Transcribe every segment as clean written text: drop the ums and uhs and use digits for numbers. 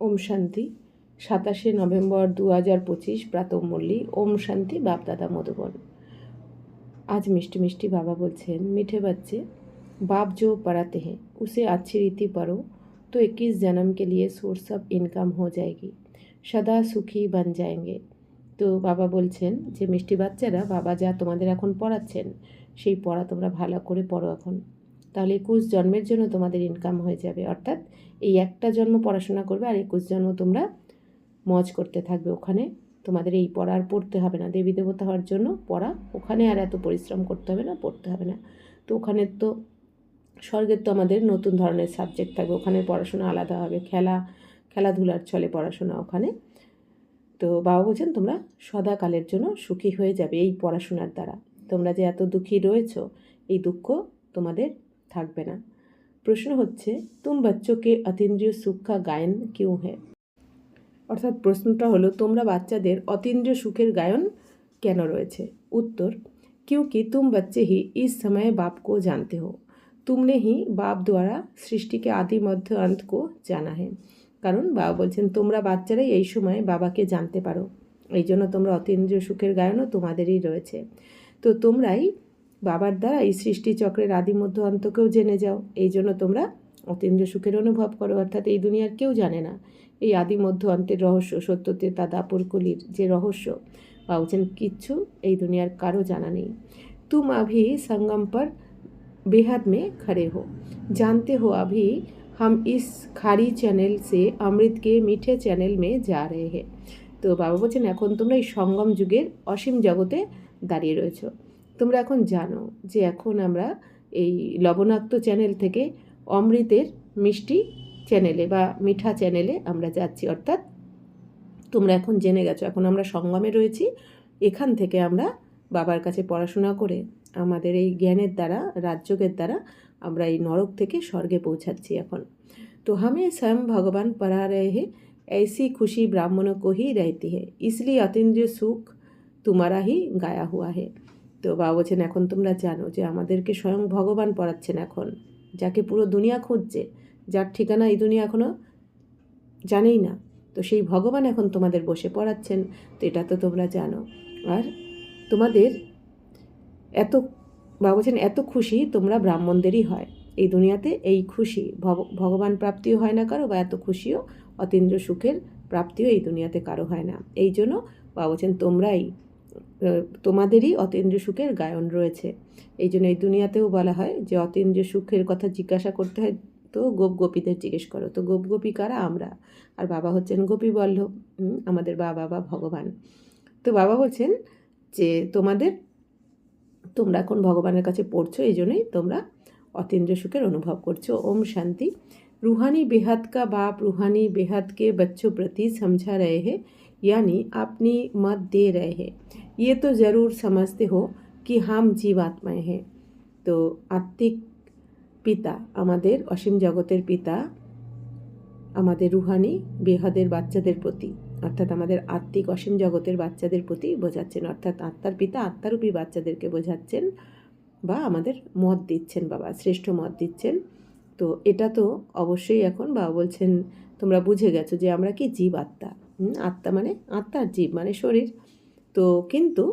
ওম শান্তি 27 নভেম্বর 2025 প্রাতঃমূল্যি ওম শান্তি বাপদাদা मधुबन। आज मिष्टी मिष्टी बाबा बोलছেন मीठे बच्चे बाप जो पढ़ाते हैं उसे अच्छी रीति पढ़ो तो 21 जन्म के लिए सोर्स ऑफ इनकम हो जाएगी, सदा सुखी बन जाएंगे। তো বাবা বলছেন যে মিষ্টি বাচ্চারা বাবা যা তোমাদের এখন পড়াচ্ছেন সেই পড়া তোমরা ভালো করে পড়ো এখন, তাহলে 21 জন্মের জন্য তোমাদের ইনকাম হয়ে যাবে। অর্থাৎ এই একটা জন্ম পড়াশোনা করবে আর 21 জন্ম তোমরা মজ করতে থাকবে। ওখানে তোমাদের এই পড়া আর পড়তে হবে না, দেবী দেবতা হওয়ার জন্য পড়া ওখানে আর এত পরিশ্রম করতে হবে না, পড়তে হবে না। তো ওখানে তো স্বর্গের তো আমাদের নতুন ধরনের সাবজেক্ট থাকবে, ওখানে পড়াশোনা আলাদা হবে, খেলাধুলার চলে পড়াশোনা ওখানে। তো বাবা বলছেন তোমরা সদাকালের জন্য সুখী হয়ে যাবে এই পড়াশোনার দ্বারা। তোমরা যে এত দুঃখী রয়েছো এই দুঃখ তোমাদের থাকবে না। প্রশ্ন হচ্ছে তুম বাচ্চোকে অতীন্দ্রিয় সুখ কা গায়ন কিউ হ্যায়, অর্থাৎ প্রশ্নটা হলো তোমরা বাচ্চাদের অতীন্দ্রিয় সুখের গায়ন কেন রয়েছে। उत्तर क्योंकि तुम बच्चे ही इस समय बाप को जानते हो, तुमने ही बाप द्वारा सृष्टि के आदि मध्य अंत को जाना है। কারণ বাবা বলছেন তোমরা বাচ্চারাই এই সময় বাবাকে জানতে পারো, এই জন্য তোমরা অতীন্দ্রিয় সুখের গায়নও তোমাদেরই রয়েছে। তো তোমরাই বাবার দ্বারা এই সৃষ্টি চক্রের আদি মধ্য অন্তকেও জেনে যাও, এই জন্য তোমরা অতীন্দ্রিয় সুখের অনুভব করো। অর্থাৎ এই দুনিয়ার কেউ জানে না এই আদি মধ্য অন্তের রহস্য, সত্যতে তা দাপরকলির যে রহস্য বা বলছেন কিচ্ছু এই দুনিয়ার কারো জানা নেই। तुम अभी संगम पर बेहद में खड़े हो, जानते हो अभी हम इस खारी चैनल से अमृत के मीठे चैनल में जा रहे हैं। তো বাবা বলছেন এখন তোমরা এই সঙ্গম যুগের অসীম জগতে দাঁড়িয়ে রয়েছো। তোমরা এখন জানো যে এখন আমরা এই লবণাক্ত চ্যানেল থেকে অমৃতের মিষ্টি চ্যানেলে বা মিঠা চ্যানেলে আমরা যাচ্ছি। অর্থাৎ তোমরা এখন জেনে গেছো এখন আমরা সঙ্গমে রয়েছি, এখান থেকে আমরা বাবার কাছে পড়াশোনা করে আমাদের এই জ্ঞানের দ্বারা রাজযোগের দ্বারা আমরা এই নরক থেকে স্বর্গে পৌঁছাচ্ছি এখন। তো हमें स्वयं भगवान पढ़ा रहे हैं, ऐसी खुशी ब्राह्मणों को ही रहती है, इसलिए अतीन्द्रिय सुख तुम्हारा ही गाया हुआ है। তো বাবা বলছেন এখন তোমরা জানো যে আমাদেরকে স্বয়ং ভগবান পড়াচ্ছেন এখন, যাকে পুরো দুনিয়া খুঁজছে, যার ঠিকানা এই দুনিয়া এখনও জানেই না, তো সেই ভগবান এখন তোমাদের বসে পড়াচ্ছেন। তো এটা তো তোমরা জানো। আর তোমাদের এত বাবা বলছেন এত খুশি তোমরা ব্রাহ্মণদেরই হয় এই দুনিয়াতে, এই খুশি ভগবান প্রাপ্তিও হয় না কারো, বা এত খুশিও অতীন্দ্রিয় সুখের প্রাপ্তিও এই দুনিয়াতে কারো হয় না। এই জন্য বাবা বলছেন তোমরাই তোমাদেরই অতীন্দ্রিয় সুখের গায়ন রয়েছে। এই জন্য এই দুনিয়াতেও বলা হয় যে অতীন্দ্রিয় সুখের কথা জিজ্ঞাসা করতে হয় তো গোপ গোপীদের জিজ্ঞেস করো। তো গোপ গোপী কারা? আমরা। আর বাবা হচ্ছেন গোপী বল্লভ, আমাদের বাবা বা ভগবান। তো বাবা বলছেন যে তোমরা এখন ভগবানের কাছে পড়ছো, এই জন্যই তোমরা অতীন্দ্রিয় সুখের অনুভব করছো। ওম শান্তি। रूहानी बेहद का बाप रूहानी बेहद के बच्चों प्रति समझा रहे हैं, यानी अपनी मत दे रहे हैं। ये तो ज़रूर समझते हो कि हम जीवात्माएं हैं। तो आत्मिक পিতা আমাদের অসীম জগতের পিতা আমাদের রুহানি বেহাদের বাচ্চাদের প্রতি, অর্থাৎ আমাদের আত্মিক অসীম জগতের বাচ্চাদের প্রতি বোঝাচ্ছেন। অর্থাৎ আত্মার পিতা আত্মারূপী বাচ্চাদেরকে বোঝাচ্ছেন বা আমাদের মত দিচ্ছেন, বাবা শ্রেষ্ঠ মত দিচ্ছেন। তো এটা তো অবশ্যই এখন বাবা বলছেন তোমরা বুঝে গেছো যে আমরা কি জীব আত্মা। আত্মা মানে আত্মার জীব মানে শরীর। তো কিন্তু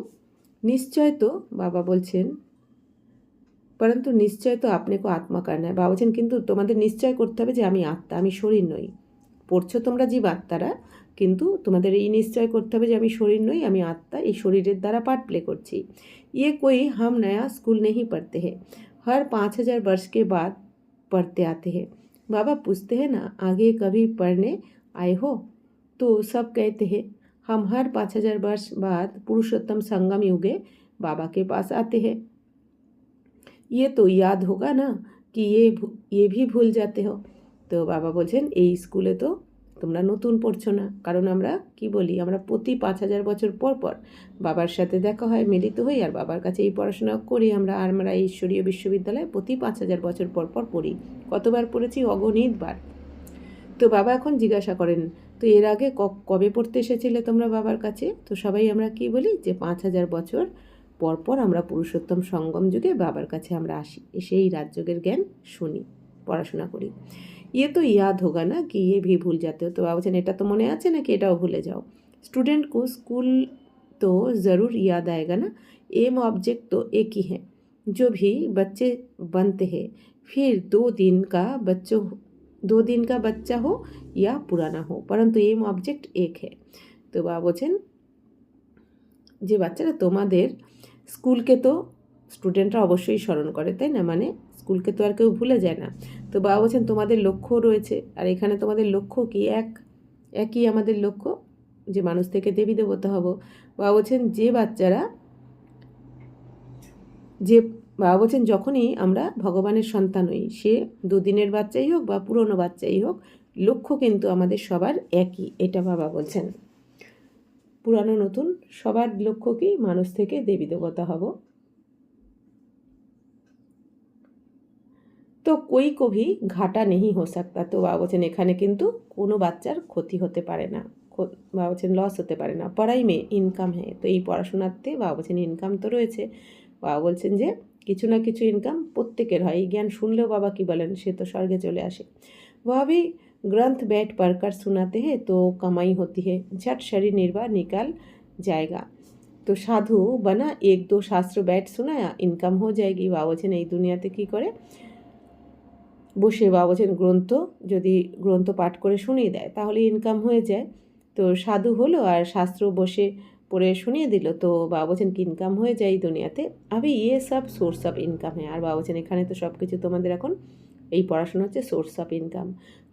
নিশ্চয় তো বাবা বলছেন परंतु निश्चय तो आपने को आत्मा करना है। बाबा বলছেন কিন্তু তোমাদের নিশ্চয় করতে হবে যে আমি আত্মা, আমি শরীর নই। পড়ছো তোমরা জীব আত্মারা, কিন্তু তোমাদের এই নিশ্চয় করতে হবে যে আমি শরীর নই, আমি আত্মা, এই শরীরের দ্বারা পার্ট প্লে করছি। ये कोई हम नया स्कूल नहीं पढ़ते हैं, हर 5000 वर्ष के बाद पढ़ते आते हैं। बाबा पूछते हैं ना आगे कभी पढ़ने आए हो, तो सब कहते हैं हम हर 5000 वर्ष बाद पुरुषोत्तम संगम युगे बाबा के पास आते हैं। ये तो याद होगा ना कि ये भी भूल जाते हो। তো বাবা বলছেন এই স্কুলে তো তোমরা নতুন পড়ছো না, কারণ আমরা কি বলি আমরা প্রতি 5000 বছর পর পর বাবার সাথে দেখা হয়, মিলিত হই আর বাবার কাছে এই পড়াশোনা করি। আমরা এই ঈশ্বরীয় বিশ্ববিদ্যালয়ে প্রতি 5000 বছর পর পর পড়ি। কতবার পড়েছি? অগণিত বার। তো বাবা এখন জিজ্ঞাসা করেন তো এর আগে কবে পড়তে এসেছিলে তোমরা বাবার কাছে? তো সবাই আমরা কি বলি যে 5000 বছর পরপর আমরা পুরুষোত্তম সঙ্গম যুগে বাবার কাছে আমরা আসি, এসে এই রাজযোগের জ্ঞান শুনি, পড়াশোনা করি। ये तो याद होगा ना कि ये भी भूल जाते हो। तो बाबा বলছেন এটা তো মনে আছে নাকি এটাও ভুলে যাও। स्टूडेंट को स्कूल तो ज़रूर याद आएगा ना। एम ऑब्जेक्ट तो एक ही है। जो भी बच्चे बनते हैं फिर 2 दिन का बच्चा हो या पुराना हो, परंतु एम ऑब्जेक्ट एक है। तो বাবা বলছেন যে বাচ্চারা তোমাদের স্কুলকে তো স্টুডেন্টরা অবশ্যই স্মরণ করে, তাই না, মানে স্কুলকে তো আর কেউ ভুলে যায় না। তো বাবা বলছেন তোমাদের লক্ষ্য রয়েছে, আর এখানে তোমাদের লক্ষ্য কি একই আমাদের লক্ষ্য, যে মানুষ থেকে দেবী দেবতা হব। বাবা বলছেন বাবা বলছেন যখনই আমরা ভগবানের সন্তান হই, সে 2 দিনের বাচ্চাই হোক বা পুরনো বাচ্চাই হোক, লক্ষ্য কিন্তু আমাদের সবার একই, এটা বাবা বলছেন। পুরানো নতুন সবার লক্ষ্য কি, মানুষ থেকে দেবী দেবতা হব। তো কই কভি ঘাটা নেই হো सकता। তো বাবা বলছেন এখানে কিন্তু কোনো বাচ্চার ক্ষতি হতে পারে না, বাবা বলছেন লস হতে পারে না। পড়াই মে ইনকাম হ্যাঁ, তো এই পড়াশোনাতে বাবা বলছেন ইনকাম তো রয়েছে। বাবা বলছেন যে কিছু না কিছু ইনকাম প্রত্যেকের হয়। এই জ্ঞান শুনলেও বাবা কি বলেন, সে তো স্বর্গে চলে আসে। ভাবি ग्रंथ बैठ पढ़कर सुनाते हैं तो कमाई होती है, झट शरीर निर्वाह निकाल जाएगा। तो साधु बना 1-2 शास्त्र बैठ सुनाया, इनकम हो जाएगी। বাবা বলছেন এই দুনিয়াতে কী করে বসে বাবা বলছেন যদি গ্রন্থ পাঠ করে শুনিয়ে দেয় তাহলে ইনকাম হয়ে যায়। তো সাধু হলো আর শাস্ত্র বসে পড়ে শুনিয়ে দিল, তো বাবা বলছেন কি ইনকাম হয়ে যায় এই দুনিয়াতে। আবি ইয়ে সব সোর্স অফ ইনকাম হ্যাঁ। আর বাবা বলছেন এখানে তো সব কিছু তোমাদের এখন এই পড়াশোনা হচ্ছে সোর্স অফ ইনকাম।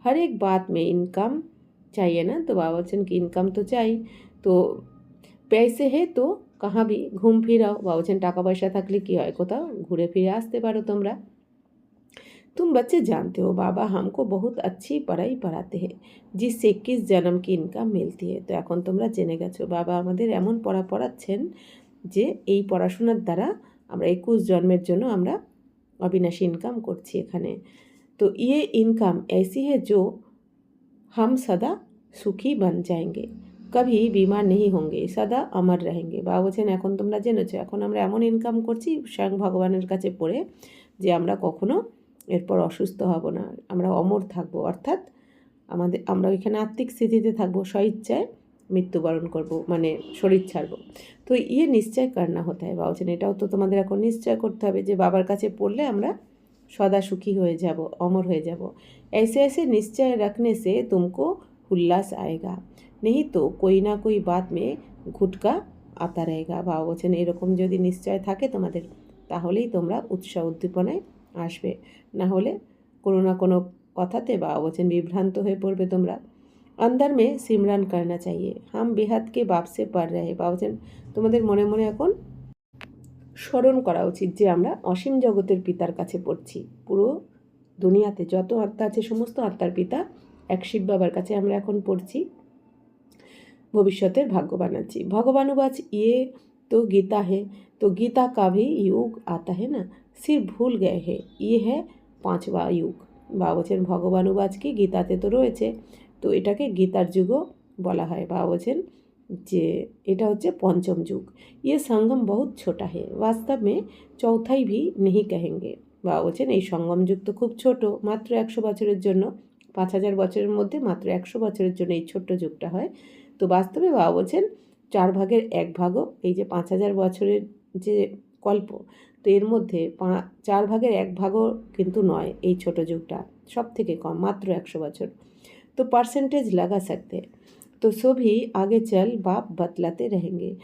हर एक बात में इनकम चाहिए ना। तो बाबा বলছেন কি ইনকাম তো চাই, তো पैसे है तो कहाँ भी घूम फिर आओ। বাবা বলছেন টাকা পয়সা থাকলে কি হয়, কোথাও ঘুরে ফিরে আসতে পারো তোমরা। तुम बच्चे जानते हो बाबा हमको बहुत अच्छी पढ़ाई पढ़ाते हैं जिससे 21 जन्म की इनकम मिलती है। तो এখন তোমরা জেনে গেছো বাবা আমাদের এমন পড়া পড়াচ্ছেন যে এই পড়াশোনার দ্বারা আমরা 21 জন্মের জন্য আমরা অবিনাশী ইনকাম করছি এখানে। तो ये इनकम ऐसी है जो हम सदा सुखी बन जाएंगे, कभी बीमार नहीं होंगे, सदा अमर रहेंगे। বাবা বলছেন এখন তোমরা জেনেছো এখন আমরা এমন ইনকাম করছি স্বয়ং ভগবানের কাছে পড়ে যে আমরা কখনো এরপর অসুস্থ হব না, আমরা অমর থাকবো, অর্থাৎ আমরা ওইখানে আত্মিক স্থিতিতে থাকবো, স্বইচ্ছায় মৃত্যুবরণ করব, মানে শরীর ছাড়বো। তো ইয়ে নিশ্চয় করনা হতে হয়। বাবা বলছেন এটাও তো তোমাদের এখন নিশ্চয় করতে হবে যে বাবার কাছে পড়লে আমরা सदा सुखी हो যাব, अमर हो যাব। ऐसे ऐसे निश्चय रखने से तुमको उल्लास आएगा, नहीं तो कोई ना कोई बात में घुटका आता रहेगा। বাবা বলছেন এরকম যদি নিশ্চয় থাকে তোমাদের তাহলেই তোমরা উৎসাহ উদ্দীপনায় আসবে, না হলে কোনো না কোনো কথাতে বাবা বলছেন বিভ্রান্ত হয়ে পড়বে তোমরা। अंदर में सिमरन करना चाहिए, हम बेहद के बाप से पढ़ रहे। বাবা বলছেন তোমাদের মনে মনে এখন স্মরণ করা উচিত যে আমরা অসীম জগতের পিতার কাছে পড়ছি। পুরো দুনিয়াতে যত আত্মা আছে সমস্ত আত্মার পিতা এক শিব বাবার কাছে আমরা এখন পড়ছি, ভবিষ্যতের ভাগ্য বানাচ্ছি। ভগবানুবাচ ইয়ে তো গীতা হে, তো গীতা কা ভি युग आता है ना, सिर्फ भूल गए है ये है 5वां युग। বাবা বলছেন ভগবানুবাচ কি গীতাতে তো রয়েছে, তো এটাকে গীতার যুগও বলা হয়। বাবা বলছেন যে এটা হচ্ছে 5ম যুগ। ये संगम बहुत छोटा है, वास्तव में चौथाई भी नहीं कहेंगे। বাবা বলছেন এই সঙ্গম যুগ তো খুব ছোট, মাত্র 100 বছরের জন্য, 5000 বছরের মধ্যে মাত্র 100 বছরের জন্য এই ছোট্ট যুগটা হয়। তো বাস্তবে বাবা বলছেন 4 ভাগের 1 ভাগও এই যে 5000 বছরের যে কল্প, তো এর মধ্যে 4 ভাগের 1 ভাগও কিন্তু নয় এই ছোট যুগটা, সব থেকে কম, মাত্র 100 বছর। তো পার্সেন্টেজ লাগা सकते, तो सभी आगे चल बाप बतलाते रहेंगे।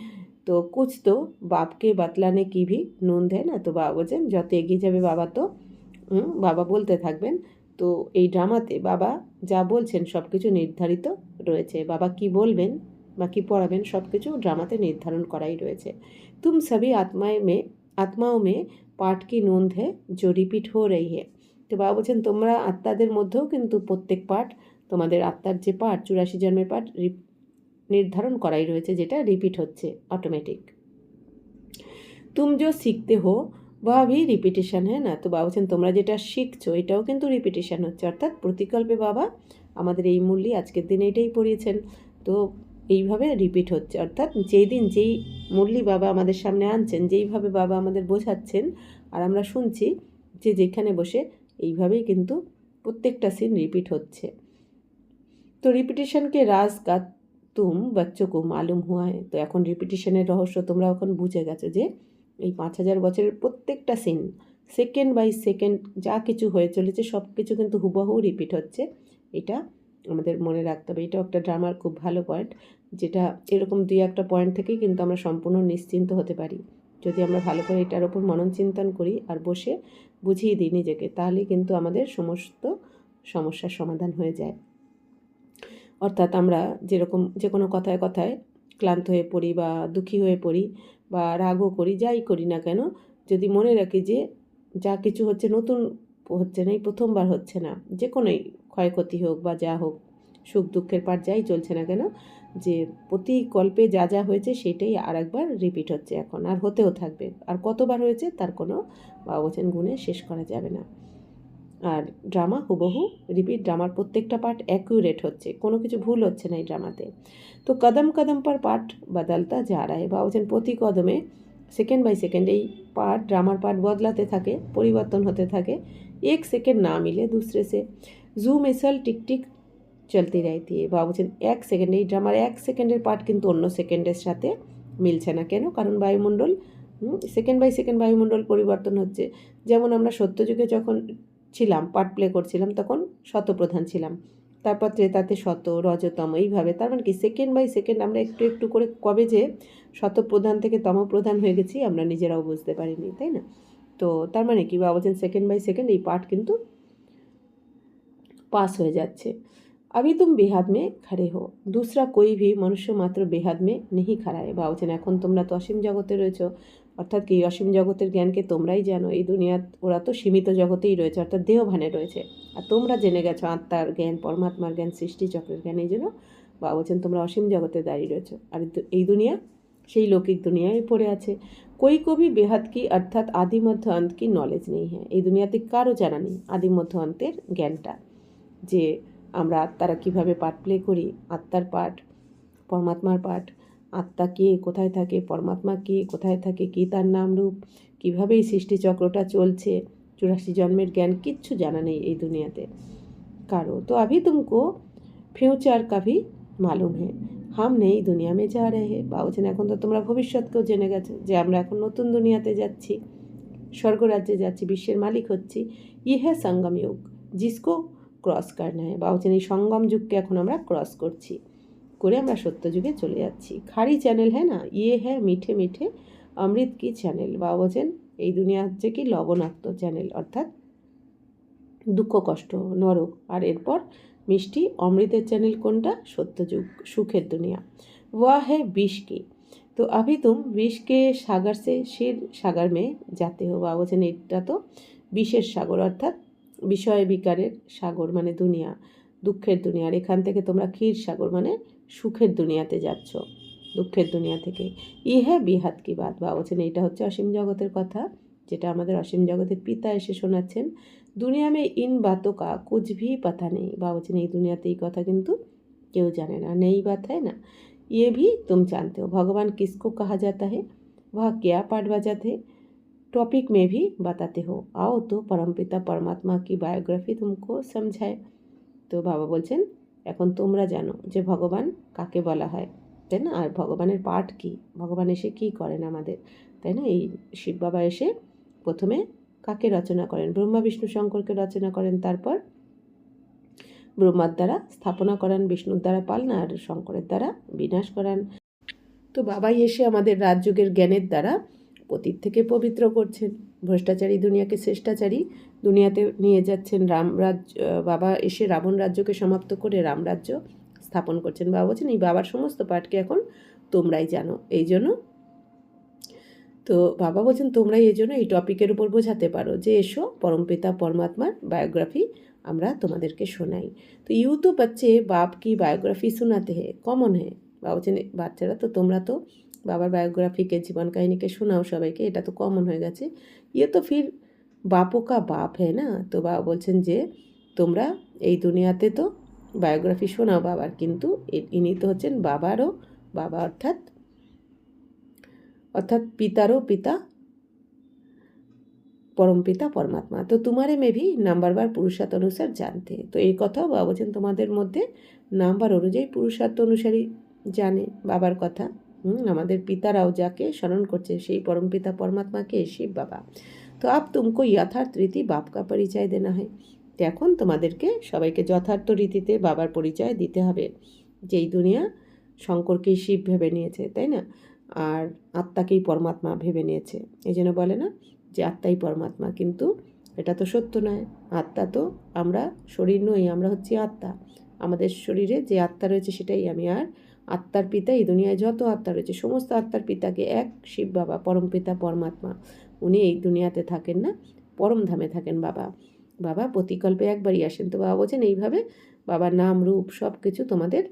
तो कुछ तो बाप के बतलाने की भी नूंद है ना। तो বাবা বলছেন যত এগিয়ে যাবে বাবা তো বাবা বলতে থাকবেন। তো এই ড্রামাতে বাবা যা বলছেন সব কিছু নির্ধারিত রয়েছে, বাবা কি বলবেন বা কী পড়াবেন সব কিছু ড্রামাতে নির্ধারণ করাই রয়েছে। तुम सभी आत्माओं में पाठ की नूंद है जो रिपीट हो रही है। তো বাবা বলছেন তোমরা আত্মাদের মধ্যেও কিন্তু প্রত্যেক পাঠ, তোমাদের আত্মার যে পাঠ 84 জন্মের পাঠ নির্ধারণ করাই রয়েছে, যেটা রিপিট হচ্ছে অটোমেটিক। তুম जो सीखते हो वह भी रिपीटेशन है ना। তো বাবা বলছেন তোমরা যেটা শিখছো এটাও কিন্তু রিপিটেশন হচ্ছে, অর্থাৎ প্রতিকল্পে বাবা আমাদের এই মূল্যই আজকের দিনে এটাই পড়িয়েছেন, তো এইভাবে রিপিট হচ্ছে। অর্থাৎ যেই দিন যেই মূল্যই বাবা আমাদের সামনে আনছেন, যেইভাবে বাবা আমাদের বোঝাচ্ছেন আর আমরা শুনছি, যে যেখানে বসে এইভাবেই কিন্তু প্রত্যেকটা সিন রিপিট হচ্ছে। তো রিপিটিশনকে রাজ কা তুম বাচ্চোকে মালুম হুয়া হ্যায়। তো এখন রিপিটিশনের রহস্য তোমরা এখন বুঝে গেছো যে এই 5000 বছরের প্রত্যেকটা সিন সেকেন্ড বাই সেকেন্ড যা কিছু হয়ে চলেছে সব কিছু কিন্তু হুবহু রিপিট হচ্ছে। এটা আমাদের মনে রাখতে হবে। এটাও একটা ড্রামার খুব ভালো পয়েন্ট, যেটা এরকম 2-1টা পয়েন্ট থেকেই কিন্তু আমরা সম্পূর্ণ নিশ্চিন্ত হতে পারি। যদি আমরা ভালো করে এটার ওপর মনন চিন্তন করি আর বসে বুঝিয়ে দিই নিজেকে, তাহলেই কিন্তু আমাদের সমস্ত সমস্যার সমাধান হয়ে যায়। অর্থাৎ আমরা যেরকম যে কোনো কথায় কথায় ক্লান্ত হয়ে পড়ি বা দুঃখী হয়ে পড়ি বা রাগও করি, যাই করি না কেন, যদি মনে রাখি যে যা কিছু হচ্ছে নতুন হচ্ছে না, এই প্রথমবার হচ্ছে না, যে কোনোই ক্ষয়ক্ষতি হোক বা যা হোক, সুখ দুঃখের পাট যাই চলছে না কেন, যে প্রতি কল্পে যা যা হয়েছে সেটাই আর একবার রিপিট হচ্ছে এখন, আর হতেও থাকবে। আর কতবার হয়েছে তার কোনো বচন গুণে শেষ করা যাবে না। আর ড্রামা হুবহু রিপিট, ড্রামার প্রত্যেকটা পার্ট অ্যাকুরেট হচ্ছে, কোনো কিছু ভুল হচ্ছে না এই ড্রামাতে। তো কদম কদম পর পার্ট বদলতা যা রা বা বলছেন প্রতি কদমে সেকেন্ড বাই সেকেন্ড এই পার্ট ড্রামার পার্ট বদলাতে থাকে, পরিবর্তন হতে থাকে। এক সেকেন্ড না মিলে दूसरे से জুম এসল টিকটিক চলতে रहती है। বা বলছেন এক সেকেন্ড, এই ড্রামার এক সেকেন্ডের পার্ট কিন্তু অন্য সেকেন্ডের সাথে মিলছে না। কেন? কারণ বায়ুমণ্ডল সেকেন্ড বাই সেকেন্ড বায়ুমণ্ডল পরিবর্তন হচ্ছে। যেমন আমরা সত্যযুগে যখন ছিলাম, পার্ট প্লে করছিলাম, তখন শতপ্রধান ছিলাম, তারপর ত্রেতাতে শত, রজতম, এইভাবে। তার মানে কি সেকেন্ড বাই সেকেন্ড আমরা একটু একটু করে কবে যে শতপ্রধান থেকে তমপ্রধান হয়ে গেছি আমরা নিজেরাও বুঝতে পারিনি, তাই না? তো তার মানে কি, বা বলছেন সেকেন্ড বাই সেকেন্ড এই পার্ট কিন্তু पास हो যাচ্ছে। अभी तुम बेहद में खड़े हो, दूसरा कोई भी मनुष्य मात्र बेहद में नहीं खड़ा है। বা বলছেন এখন তোমরা তো অসীম জগতে রয়েছো, অর্থাৎ কি অসীম জগতের জ্ঞানকে তোমরাই জানো। এই দুনিয়া ওরা তো সীমিত জগতেই রয়েছে, অর্থাৎ দেহভানে রয়েছে। আর তোমরা জেনে গেছো আত্মার জ্ঞান, পরমাত্মার জ্ঞান, সৃষ্টিচক্রের জ্ঞান। এই জন্য বা বলছেন তোমরা অসীম জগতে দাঁড়িয়ে রয়েছো, আর এই দুনিয়া সেই লৌকিক দুনিয়ায় পড়ে আছে। कोई को भी बेहद की अर्थात आदि मध्य अंत की नॉलेज नहीं है। এই দুনিয়াতে কারো জানা নেই আদি মধ্য অন্তের জ্ঞানটা, যে আমরা আত্মারা কীভাবে পার্ট প্লে করি, আত্মার পার্ট, পরমাত্মার পার্ট, আত্মা কে, কোথায় থাকে, পরমাত্মা কে, কোথায় থাকে, কী তার নাম রূপ, কীভাবে এই সৃষ্টিচক্রটা চলছে, 84 জন্মের জ্ঞান কিচ্ছু জানা নেই এই দুনিয়াতে কারো। তো अभी तुमको फ्यूचर का भी मालूम है, हम नई दुनिया में जा रहे हैं। বা বলছেন এখন তো তোমরা ভবিষ্যৎকেও জেনে গেছো যে আমরা এখন নতুন দুনিয়াতে যাচ্ছি, স্বর্গরাজ্যে যাচ্ছি, বিশ্বের মালিক হচ্ছি। ইহ সঙ্গম যুগ জিসকো ক্রস করনা है। বা বলছেন এই সঙ্গম যুগকে এখন আমরা ক্রস করছি, করে আমরা সত্য যুগে চলে যাচ্ছি। খাড়ি চ্যানেল হ্যাঁ না, ইয়ে হ্যাঁ মিঠে মিঠে অমৃত কি চ্যানেল। বা বলছেন এই দুনিয়া হচ্ছে কি লবণাক্ত চ্যানেল, অর্থাৎ দুঃখ কষ্ট নরক, আর এরপর মিষ্টি অমৃতের চ্যানেল কোনটা? সত্যযুগ, সুখের দুনিয়া। ওয়া है विष की, तो अभी तुम विष के सागर से क्षीर सागर में जाते हो। বা বলছেন এটা তো বিষের সাগর, অর্থাৎ বিষয় বিকারের সাগর মানে দুনিয়া, দুঃখের দুনিয়া। আর এখান থেকে তোমরা ক্ষীর সাগর মানে সুখের দুনিয়াতে যাচ্ছ, দুঃখের দুনিয়া থেকে। ইহা বিহাত কি বাত। বা বলছেন এইটা হচ্ছে অসীম জগতের কথা, যেটা আমাদের অসীম জগতের পিতা এসে শোনাচ্ছেন। দুনিয়া মে ইন বাতোं का कुछ भी पता नहीं। বা বলছেন এই দুনিয়াতে এই কথা কিন্তু কেউ জানে না, নেই बात है ना, ये भी तुम जानते हो। भगवान किसको कहा जाता है, वह क्या पाठ बजाते टॉपिक में भी बताते हो। आओ तो परमपिता परमात्मा की बायोग्राफी तुमको समझाए। তো বাবা বলছেন এখন তোমরা জানো যে ভগবান কাকে বলা হয়, তাই না? আর ভগবানের পাঠ কী, ভগবান এসে কী করেন আমাদের, তাই না? এই শিব বাবা এসে প্রথমে কাকে রচনা করেন? ব্রহ্মা বিষ্ণু শঙ্করকে রচনা করেন, তারপর ব্রহ্মার দ্বারা স্থাপনা করান, বিষ্ণুর দ্বারা পালনা, আর শঙ্করের দ্বারা বিনাশ করান। তো বাবাই এসে আমাদের রাজযোগের জ্ঞানের দ্বারা পতীত থেকে পবিত্র করছেন, ভ্রষ্টাচারী দুনিয়াকে শ্রেষ্ঠাচারী দুনিয়াতে নিয়ে যাচ্ছেন। বাবা এসে রাবণ রাজ্যকে সমাপ্ত করে রামরাজ্য স্থাপন করছেন। বাবা বলছেন এই বাবার সমস্ত পাঠকে এখন তোমরাই জানো, এই জন্য তো বাবা বলছেন তোমরাই এই জন্য এই টপিকের উপর বোঝাতে পারো যে এসো পরমপিতা পরমাত্মার বায়োগ্রাফি আমরা তোমাদেরকে শোনাই। তো ইউ তো বাচ্চে বাপ কি বায়োগ্রাফি শোনাতে হে কমন হে। বাবা বলছেন বাচ্চারা তো তোমরা তো বাবার বায়োগ্রাফিকে, জীবন কাহিনীকে শোনাও সবাইকে, এটা তো কমন হয়ে গেছে। ইয়ে তো ফির বাপও কা বাপ হ্যাঁ না। তো বাবা বলছেন যে তোমরা এই দুনিয়াতে তো বায়োগ্রাফি শোনাও বাবার, কিন্তু ইনি তো হচ্ছেন বাবারও বাবা, অর্থাৎ পিতারও পিতা, परमपिता परमात्मा। तो तुम्हारे में भी नाम्बारवार पुरुषार्थ अनुसार जानते। तो এই কথাও বাবা বলছেন তোমাদের মধ্যে নাম্বার অনুযায়ী পুরুষার্থ অনুসারী জানে বাবার কথা। আমাদের পিতারাও যাকে স্মরণ করছে সেই परमपिता परमात्मा के शिव बाबा। तो अब तुमको यथार्थ रीति बाप का परिचय देना है। তো এখন তোমাদেরকে সবাইকে যথার্থ রীতিতে বাবার পরিচয় দিতে হবে। যেই দুনিয়া শঙ্করকেই শিব ভেবে নিয়েছে, তাই না, আর আত্মাকেই পরমাত্মা ভেবে নিয়েছে। এই জন্য বলে না যে আত্মাই পরমাত্মা, কিন্তু এটা তো সত্য নয়। আত্মা তো আমরা শরীর নই, আমরা হচ্ছি আত্মা। আমাদের শরীরে যে আত্মা রয়েছে সেটাই আমি। আর আত্মার পিতা, এই দুনিয়ায় যত আত্মা রয়েছে সমস্ত আত্মার পিতাকে এক শিব বাবা, পরমপিতা পরমাত্মা। উনি এই দুনিয়াতে থাকেন না, পরমধামে থাকেন বাবা। বাবা প্রতিকল্পে একবারই আসেন। তো বাবা বলছেন এইভাবে বাবার নাম রূপ সব কিছু তোমাদের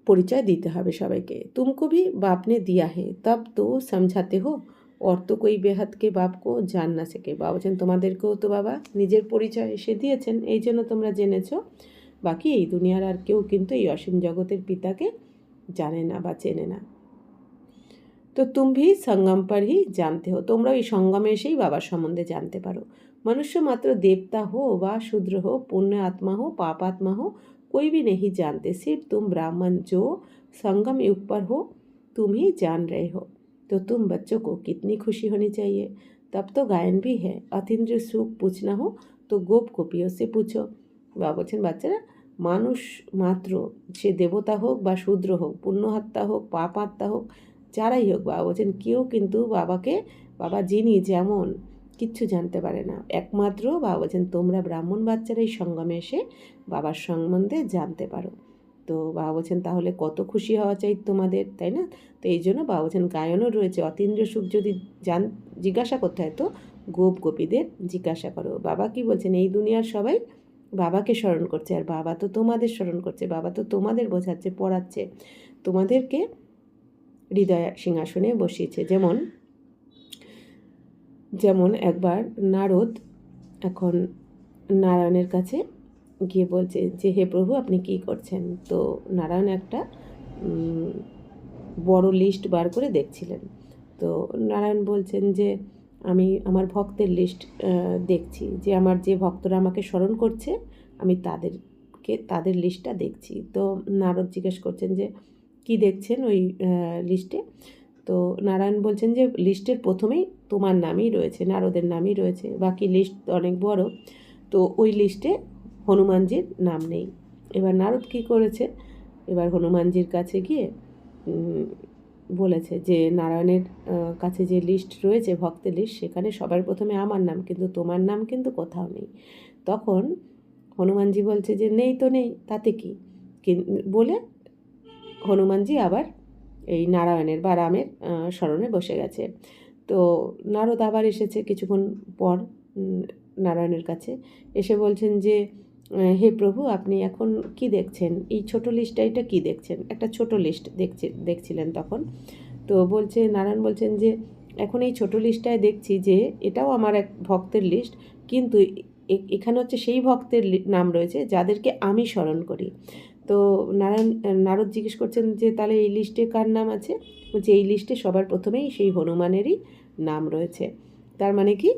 परिचय दीते হবে সবাইকে। तुमको भी बाप ने दिया है तब तो समझाते हो और तो कोई बेहद के बाप को जान ना सके। বাবা বলছেন তোমাদেরকেও তো বাবা নিজের পরিচয় এসে দিয়েছেন, এই জন্য তোমরা জেনেছো। বাকি এই দুনিয়ার আর কেউ কিন্তু এই অসীম জগতের পিতাকে জানে না বা চেনে না। তো तुम भी संगम पर ही जानते हो। তোমরা এই সঙ্গমে এসেই বাবার সম্বন্ধে জানতে পারো। मनुष्य मात्र देवता हो व शूद्र हो, पुण्य आत्मा हो, पाप आत्मा हो, कोई भी नहीं जानते। सिर्फ तुम ब्राह्मण जो संगम युग पर हो तुम ही जान रहे हो। तो तुम बच्चों को कितनी खुशी होनी चाहिए। तब तो गायन भी है। अतीन्द्र सुख पूछना हो तो गोप गोपियों से पूछो। বাবা বলছেন বাচ্চারা, মানুষ মাত্র সে দেবতা হোক বা শূদ্র হোক, পুণ্যহত্যা হোক, পাপ আত্মা হোক, যারাই হোক, বাবা বলছেন কেউ কিন্তু বাবাকে, বাবা যিনি যেমন কিচ্ছু জানতে পারে না। একমাত্র বাবা বলছেন তোমরা ব্রাহ্মণ বাচ্চারাই সঙ্গমে এসে বাবার সম্বন্ধে জানতে পারো। তো বাবা বলছেন তাহলে কত খুশি হওয়া চাই তোমাদের, তাই না। তো এই জন্য বাবা বলছেন গায়নও রয়েছে। অতীন্দ্র সুখ যদি জিজ্ঞাসা করতে হয় তো গোপ গোপীদের জিজ্ঞাসা করো। বাবা কি বলছেন, এই দুনিয়ার সবাই বাবাকে স্মরণ করছে, আর বাবা তো তোমাদের স্মরণ করছে। বাবা তো তোমাদের বোঝাচ্ছে, পড়াচ্ছে, তোমাদেরকে হৃদয় সিংহাসনে বসিয়েছে। যেমন একবার নারদ এখন নারায়ণের কাছে গিয়ে বলছে যে হে প্রভু আপনি কি করছেন। তো নারায়ণ একটা বড় লিস্ট বার করে দেখছিলেন। তো নারায়ণ বলছেন যে আমি আমার ভক্তের লিস্ট দেখছি, যে আমার যে ভক্তরা আমাকে স্মরণ করছে আমি তাদের লিস্টটা দেখছি। তো নারদ জিজ্ঞেস করছেন যে কি দেখছেন ওই লিস্টে। তো নারায়ণ বলছেন যে লিস্টের প্রথমেই তোমার নামই রয়েছে, নারদের নামই রয়েছে, বাকি লিস্ট অনেক বড়। তো ওই লিস্টে হনুমানজির নাম নেই। এবার নারদ কী করেছে, এবার হনুমানজির কাছে গিয়ে বলেছে যে নারায়ণের কাছে যে লিস্ট রয়েছে ভক্তের লিস্ট, সেখানে সবার প্রথমে আমার নাম, কিন্তু তোমার নাম কিন্তু কোথাও নেই। তখন হনুমানজি বলছে যে নেই তো নেই, তাতে কি বলে হনুমানজি আবার এই নারায়ণের বা রামের স্মরণে বসে গেছে। তো নারদ আবার এসেছে কিছুক্ষণ পর নারায়ণের কাছে, এসে বলছেন যে হে প্রভু আপনি এখন কি দেখছেন, এই ছোট লিস্টটা এটা কী দেখছেন। একটা ছোট লিস্ট দেখছিলেন তখন। তো বলছে নারায়ণ বলছেন যে এখন এই ছোট লিস্টটায় দেখছি যে এটাও আমার এক ভক্তের লিস্ট, কিন্তু এখানে হচ্ছে সেই ভক্তের নাম রয়েছে যাদেরকে আমি স্মরণ করি। তো নারদ জিজ্ঞেস করছেন যে তাহলে এই লিস্টে কার নাম আছে। বলছে এই লিস্টে সবার প্রথমেই সেই হনুমানেরই নাম রয়েছে। তার মানে কি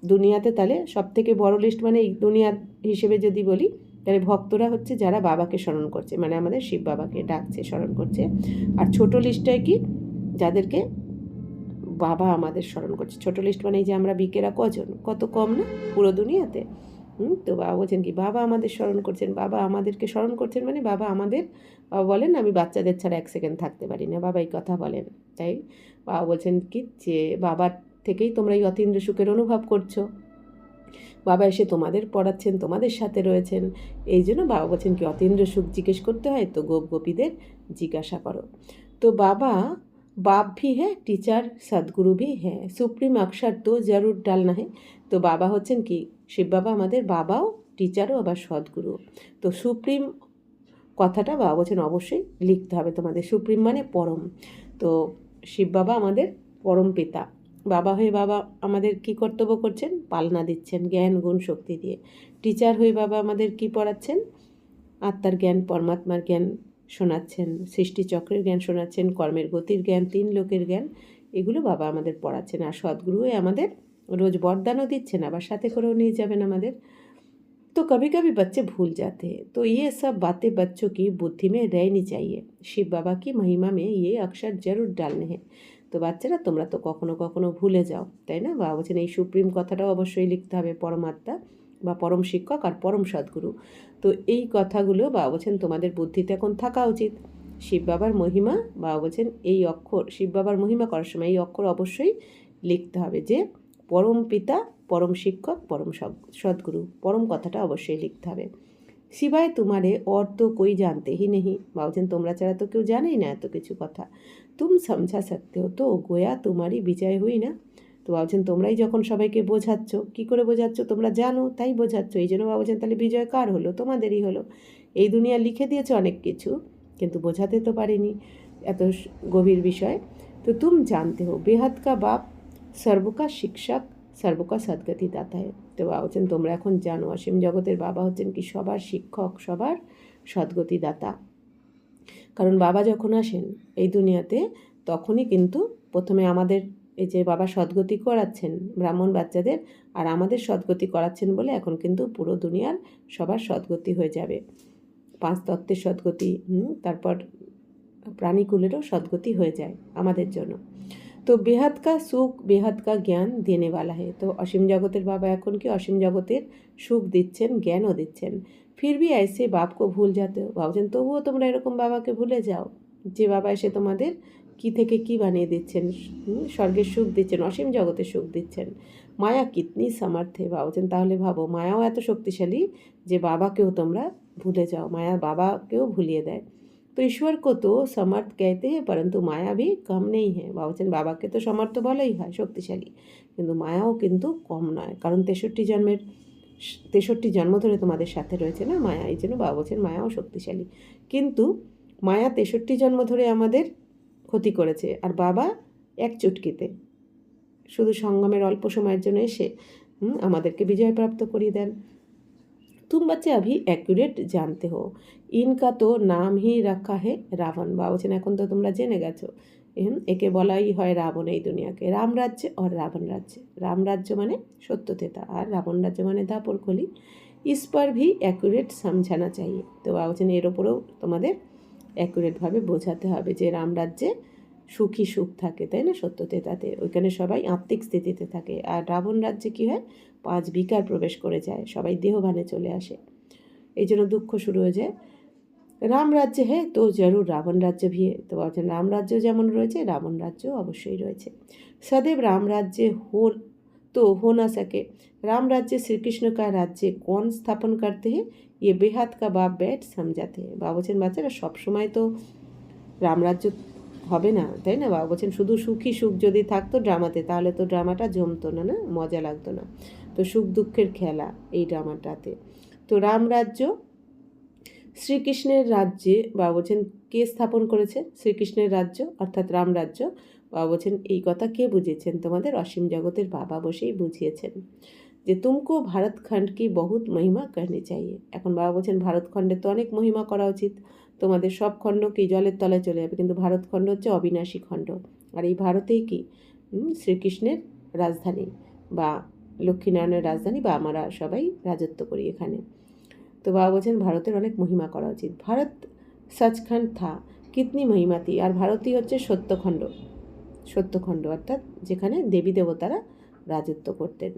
দুনিয়াতে তাহলে সবথেকে বড় লিস্ট মানে এই দুনিয়া হিসেবে যদি বলি তাহলে ভক্তরা হচ্ছে যারা বাবাকে স্মরণ করছে, মানে আমাদের শিব বাবাকে ডাকছে, স্মরণ করছে। আর ছোট লিস্টটায় কি, যাদেরকে বাবা আমাদের স্মরণ করছে। ছোট লিস্ট মানে এই যে আমরা বিকেরা কজন, কত কম না পুরো দুনিয়াতে। তো বাবা বলছেন কি বাবা আমাদের স্মরণ করছেন, বাবা আমাদেরকে স্মরণ করছেন, মানে বাবা আমাদের, বাবা বলেন আমি বাচ্চাদের ছাড়া এক সেকেন্ড থাকতে পারি না, বাবা এই কথা বলেন। তাই বাবা বলছেন কি যে বাবার থেকেই তোমরা এই অতীন্দ্র সুখের অনুভব করছো, বাবা এসে তোমাদের পড়াচ্ছেন, তোমাদের সাথে রয়েছেন। এই জন্য বাবা বলছেন কি অতীন্দ্র সুখ জিজ্ঞেস করতে হয় তো গোপ গোপীদের জিজ্ঞাসা করো। তো বাবা बाप भी है टीचर सदगुरु भी है, सुप्रीम अक्षर तो जरूर डालना है। তো বাবা হচ্ছেন কি শিব বাবা আমাদের বাবাও, টিচারও, আবার সদ্গুরু। তো সুপ্রিম কথাটা বাবা বলছেন অবশ্যই লিখতে হবে তোমাদের। সুপ্রিম মানে পরম। তো শিব বাবা আমাদের পরম পিতা, বাবা হয়ে বাবা আমাদের কি কর্তব্য করছেন, পালনা দিচ্ছেন জ্ঞান গুণ শক্তি দিয়ে। টিচার হয়ে বাবা আমাদের কি পড়াচ্ছেন, আত্মার জ্ঞান, পরমাত্মার জ্ঞান শোনাচ্ছেন, সৃষ্টিচক্রের জ্ঞান শোনাচ্ছেন, কর্মের গতির জ্ঞান, তিন লোকের জ্ঞান, এগুলো বাবা আমাদের পড়াচ্ছেন। আর সদ্গুরু হয়ে আমাদের रोज़ वरदानों দিচ্ছেন, আবার সাথে করেও নিয়ে যাবেন আমাদের। तो कभी कभी बच्चे भूल जाते हैं, तो ये सब बातें बच्चों की बुद्धि में रहनी चाहिए। शिव बाबा की महिमा में ये अक्षर जरूर डालने हैं। তো বাচ্চারা তোমরা তো কখনো কখনো ভুলে যাও, তাই না? বাবা বলছেন এই সুপ্রিম কথাটাও অবশ্যই লিখতে হবে, পরমাত্মা বা পরম শিক্ষক আর পরম সদ্গুরু। তো এই কথাগুলো বাবা বলছেন তোমাদের বুদ্ধিতে এখন থাকা উচিত। শিব বাবার মহিমা, বাবা বলছেন এই অক্ষর, শিব বাবার মহিমা করার সময় এই অক্ষর অবশ্যই লিখতে হবে, যে পরম পিতা, পরম শিক্ষক, পরম সদ্গুরু, পরম কথাটা অবশ্যই লিখতে হবে। সিবায় তোমারে और तो कोई जानते ही नहीं, বাবুছেন তোমরা ছাড়া তো কেউ জানেই না এত কিছু কথা। তুম সমঝা सकते हो तो গোয়া তোমারই বিজয় হই না। তো বাবুছেন তোমরাই যখন সবাইকে বোঝাচ্ছ, কি করে বোঝাচ্ছ? তোমরা জানো তাই বোঝাচ্ছ। এই জন্য বাবুছেন তাহলে বিজয় কার হলো? তোমাদেরই হলো। এই দুনিয়া লিখে দিয়েছে অনেক কিছু, কিন্তু বোঝাতে তো পারিনি এত গভীর বিষয়। তো তুম জানতে হো বেহাত কা বাপ সর্বকা শিক্ষক সর্বকা সদ্গতি দাতা হয়। তো বাবা বলছেন তোমরা এখন জানো অসীম জগতের বাবা হচ্ছেন কি সবার শিক্ষক, সবার সদ্গতি দাতা। কারণ বাবা যখন আসেন এই দুনিয়াতে তখনই কিন্তু প্রথমে আমাদের এই যে বাবা সদ্গতি করাচ্ছেন ব্রাহ্মণ বাচ্চাদের, আর আমাদের সদ্গতি করাচ্ছেন বলে এখন কিন্তু পুরো দুনিয়ার সবার সদ্গতি হয়ে যাবে। 5 তত্ত্বের সদ্গতি, তারপর প্রাণীকুলেরও সদ্গতি হয়ে যায় আমাদের জন্য। তো বেহাত কা সুখ, বেহাত কা জ্ঞান দেনে वाला है। তো অসীম জগতের বাবা এখন কি অসীম জগতের সুখ দিচ্ছেন, জ্ঞানও দিচ্ছেন। ফির ভি ऐसे बाप को भूल जाते हो, ভাবছেন তবুও তোমরা এরকম বাবাকে ভুলে যাও, যে বাবা এসে তোমাদের কি থেকে কি বানিয়ে দিচ্ছেন, স্বর্গের সুখ দিচ্ছেন, অসীম জগতের সুখ দিচ্ছেন। মায়া কিতনি সামর্থ্যে, ভাবছেন তাহলে ভাবো মায়াও এত শক্তিশালী যে বাবাকেও তোমরা ভুলে যাও, মায়া বাবাকেও ভুলিয়ে দেয়। তো ईश्वर को तो समर्थ कहते हैं परंतु माया भी कम नहीं है। বলছেন বাবাকে তো সমর্থ বলাই হয়, শক্তিশালী, কিন্তু মায়াও কিন্তু কম নয়, কারণ 63 জন্ম ধরে তোমাদের সাথে রয়েছে না মায়া, এই জন্য বাবা বলছেন মায়াও শক্তিশালী। কিন্তু মায়া 63 জন্ম ধরে আমাদের ক্ষতি করেছে, আর বাবা এক চুটকিতে শুধু সঙ্গমের অল্প সময়ের জন্য এসে আমাদেরকে বিজয়প্রাপ্ত করিয়ে দেন। तुम बच्चे अभी एक्यूरेट जानते हो, इनका तो नाम ही रखा है रावण। বাবা বলছেন এখন তো তোমরা জেনে গেছো, একে বলাই হয় রাবণ এই দুনিয়াকে, রাম রাজ্য আর রাবণ রাজ্য। রাম রাজ্য মানে সত্যতেতা, আর রাবণ রাজ্য মানে দাপর খলি। इस पर भी एक्यूरेट समझाना चाहिए। তো বাবা বলছেন এর ওপরেও তোমাদের অ্যাকুরেটভাবে বোঝাতে হবে যে রাম রাজ্যে সুখী সুখ থাকে, তাই না, সত্যতেতাতে, ওইখানে সবাই আত্মিক স্থিতিতে থাকে। আর রাবণ রাজ্যে কী হয়, 5 বিকার প্রবেশ করে যায়, সবাই দেহভানে চলে আসে, এই জন্য দুঃখ শুরু হয়ে যায়। রাম রাজ্যে হ্যাঁ তো জরুর রাবণ রাজ্য ভি है। তো বলছেন রাম রাজ্য যেমন রয়েছে রাবণ রাজ্য অবশ্যই রয়েছে। सदैव राम राज्य हो तो हो ना सके, राम राज्य श्री कृष्ण का राज्य कौन स्थापन करते हैं, ये बेहात का बाप बैठ समझाते हैं। বাবা বলছেন বাচ্চারা সবসময় তো রামরাজ্য হবে না, তাই না? বাবা বলছেন শুধু সুখী সুখ যদি থাকতো ড্রামাতে, তাহলে তো ড্রামাটা জমতো না, না মজা লাগতো না। তো সুখ দুঃখের খেলা এই ড্রামাটাতে। তো রামরাজ্য শ্রীকৃষ্ণের রাজ্যে, বাবা বলছেন কে স্থাপন করেছে শ্রীকৃষ্ণের রাজ্য অর্থাৎ রামরাজ্য। বাবা বলছেন এই কথা কে বুঝিয়েছেন? তোমাদের অসীম জগতের বাবা বসেই বুঝিয়েছেন যে তুমকো ভারতখণ্ড কি বহুত মহিমা করনি চাইয়ে। এখন বাবা বলছেন ভারতখণ্ডের তো অনেক মহিমা করা উচিত, তোমাদের সব খণ্ড কি জলের তলায় চলে যাবে, কিন্তু ভারতখণ্ড হচ্ছে অবিনাশী খণ্ড, আর এই ভারতেই কি শ্রীকৃষ্ণের রাজধানী বা লক্ষ্মীনারায়ণের রাজধানী, বা আমরা সবাই রাজত্ব করি এখানে। তো বাবা বলছেন ভারতের অনেক মহিমা করা উচিত। ভারত সচখণ্ড থা কিতনি মহিমাতি, আর ভারতই হচ্ছে সত্যখণ্ড, সত্যখণ্ড অর্থাৎ যেখানে দেবী দেবতারা রাজত্ব করতেন।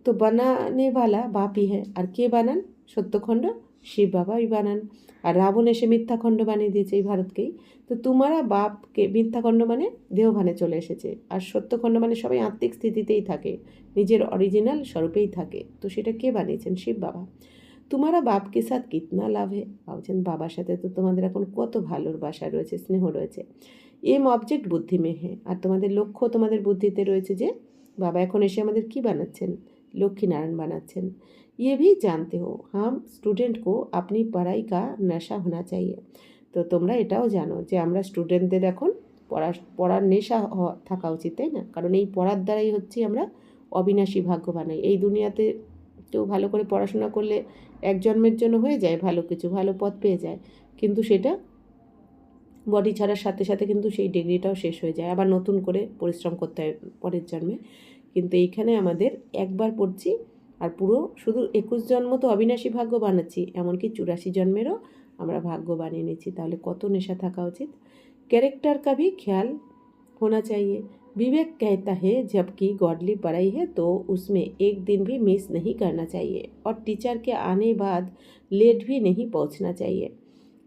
তো বানানে वाला বাপই হ্যাঁ, আর কে বানান সত্যখণ্ড? শিব বাবাই বানান। আর রাবণ এসে মিথ্যাখণ্ড বানিয়ে দিয়েছে এই ভারতকেই। তো তোমারা বাপকে, মিথ্যাখণ্ড মানে দেহভানে চলে এসেছে, আর সত্যখণ্ড মানে সবাই আত্মিক স্থিতিতেই থাকে, নিজের অরিজিনাল স্বরূপেই থাকে। তো সেটা কে বানিয়েছেন? শিব বাবা। তোমারা বাপকে সাথ কিতনা লাভ হে, ভাবছেন বাবার সাথে তো তোমাদের এখন কত ভালোবাসা রয়েছে, স্নেহ রয়েছে। এম অবজেক্ট বুদ্ধি মে হ্যাঁ, আর তোমাদের লক্ষ্য তোমাদের বুদ্ধিতে রয়েছে যে বাবা এখন এসে আমাদের কি বানাচ্ছেন? লক্ষ্মীনারায়ণ বানাচ্ছেন। ये भी जानते हो हम स्टूडेंट को अपनी पढ़ाई का नशा होना चाहिए। তো তোমরা এটাও জানো যে আমরা স্টুডেন্টদের এখন পড়ার নেশা থাকা উচিত, তাই না? কারণ এই পড়ার দ্বারাই হচ্ছে আমরা অবিনাশী ভাগ্য বানাই। এই দুনিয়াতে কেউ ভালো করে পড়াশোনা করলে এক জন্মের জন্য হয়ে যায় ভালো কিছু, ভালো পথ পেয়ে যায়, কিন্তু সেটা বডি ছাড়ার সাথে সাথে কিন্তু সেই ডিগ্রিটাও শেষ হয়ে যায়, আবার নতুন করে পরিশ্রম করতে হয় পরের জন্মে। কিন্তু এইখানে আমাদের একবার পড়ছি আর পুরো শুধু 21 জন্ম তো অবিনাশী ভাগ্য বানাচ্ছি, এমনকি 84 জন্মেরও আমরা ভাগ্য বানিয়ে নিচ্ছি। তাহলে কত নেশা থাকা উচিত। कैरेक्टर का भी ख्याल होना चाहिए। विवेक कहता है जबकि गॉडली पढ़ाई है तो उसमें एक दिन भी मिस नहीं करना चाहिए और टीचर के आने बाद लेट भी नहीं पहुंचना चाहिए।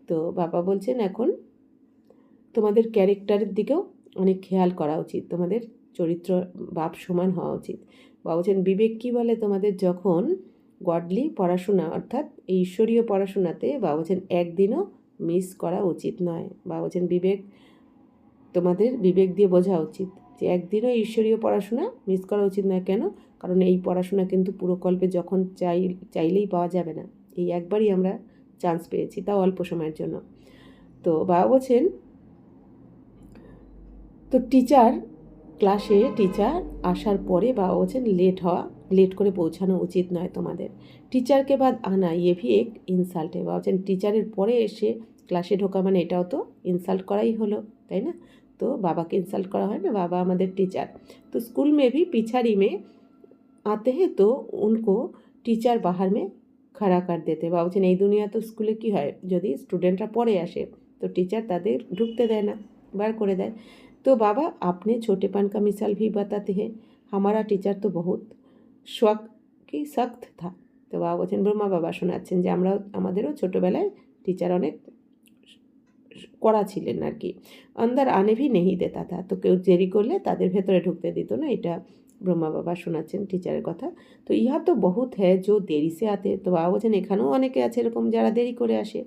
तो बाबा बोलছেন এখন তোমাদের ক্যারেক্টারের দিকেও অনেক খেয়াল করা উচিত, তোমাদের চরিত্র বাপ সমান হওয়া উচিত। বাবা বলছেন বিবেক কী বলে, তোমাদের যখন গডলি পড়াশোনা অর্থাৎ এই ঈশ্বরীয় পড়াশোনাতে বাবা বলছেন একদিনও মিস করা উচিত নয়। বাবা বলছেন বিবেক, তোমাদের বিবেক দিয়ে বোঝা উচিত যে একদিনও ঈশ্বরীয় পড়াশোনা মিস করা উচিত নয়। কেন? কারণ এই পড়াশোনা কিন্তু পুরোকল্পে যখন চাইলেই পাওয়া যাবে না, এই একবারই আমরা চান্স পেয়েছি, তাও অল্প সময়ের জন্য। তো বাবা বলছেন তো ক্লাসে টিচার আসার পরে বাবা বলছেন লেট করে পৌঁছানো উচিত নয় তোমাদের। টিচারকে বাদ আনা ইয়ে ভি এক ইনসাল্ট है। বাবা বলছেন টিচারের পরে এসে ক্লাসে ঢোকা মানে এটাও তো ইনসাল্ট করাই হলো, তাই না? তো বাবাকে ইনসাল্ট করা হয় না, বাবা আমাদের টিচার। তো স্কুল में भी पिछाड़ी में आते हैं तो उनको टीचर बाहर में खड़ा कर देते। বাবা বলছেন এই দুনিয়া তো স্কুলে কী হয়, যদি স্টুডেন্টরা পরে আসে তো টিচার তাদের ঢুকতে দেয় না, বার করে দেয়। तो बाबा अपने छोटेपन का मिसाल भी बताते हैं। हमारा टीचर तो बहुत सख्त था। তো বাবা বলছেন ব্রহ্মা বাবা শোনাচ্ছেন যে আমাদেরও ছোটোবেলায় টিচার অনেক কড়া ছিলেন আর কি। अंदर आने भी नहीं देता था। তো কেউ দেরি করলে তাদের ভেতরে ঢুকতে দিত না, এটা ব্রহ্মা বাবা শোনাচ্ছেন টিচারের কথা। তো ইহা তো বহুত হ্যাঁ जो देरी से आते। তো বাবা বলছেন এখানেও অনেকে আছে এরকম যারা দেরি করে আসে।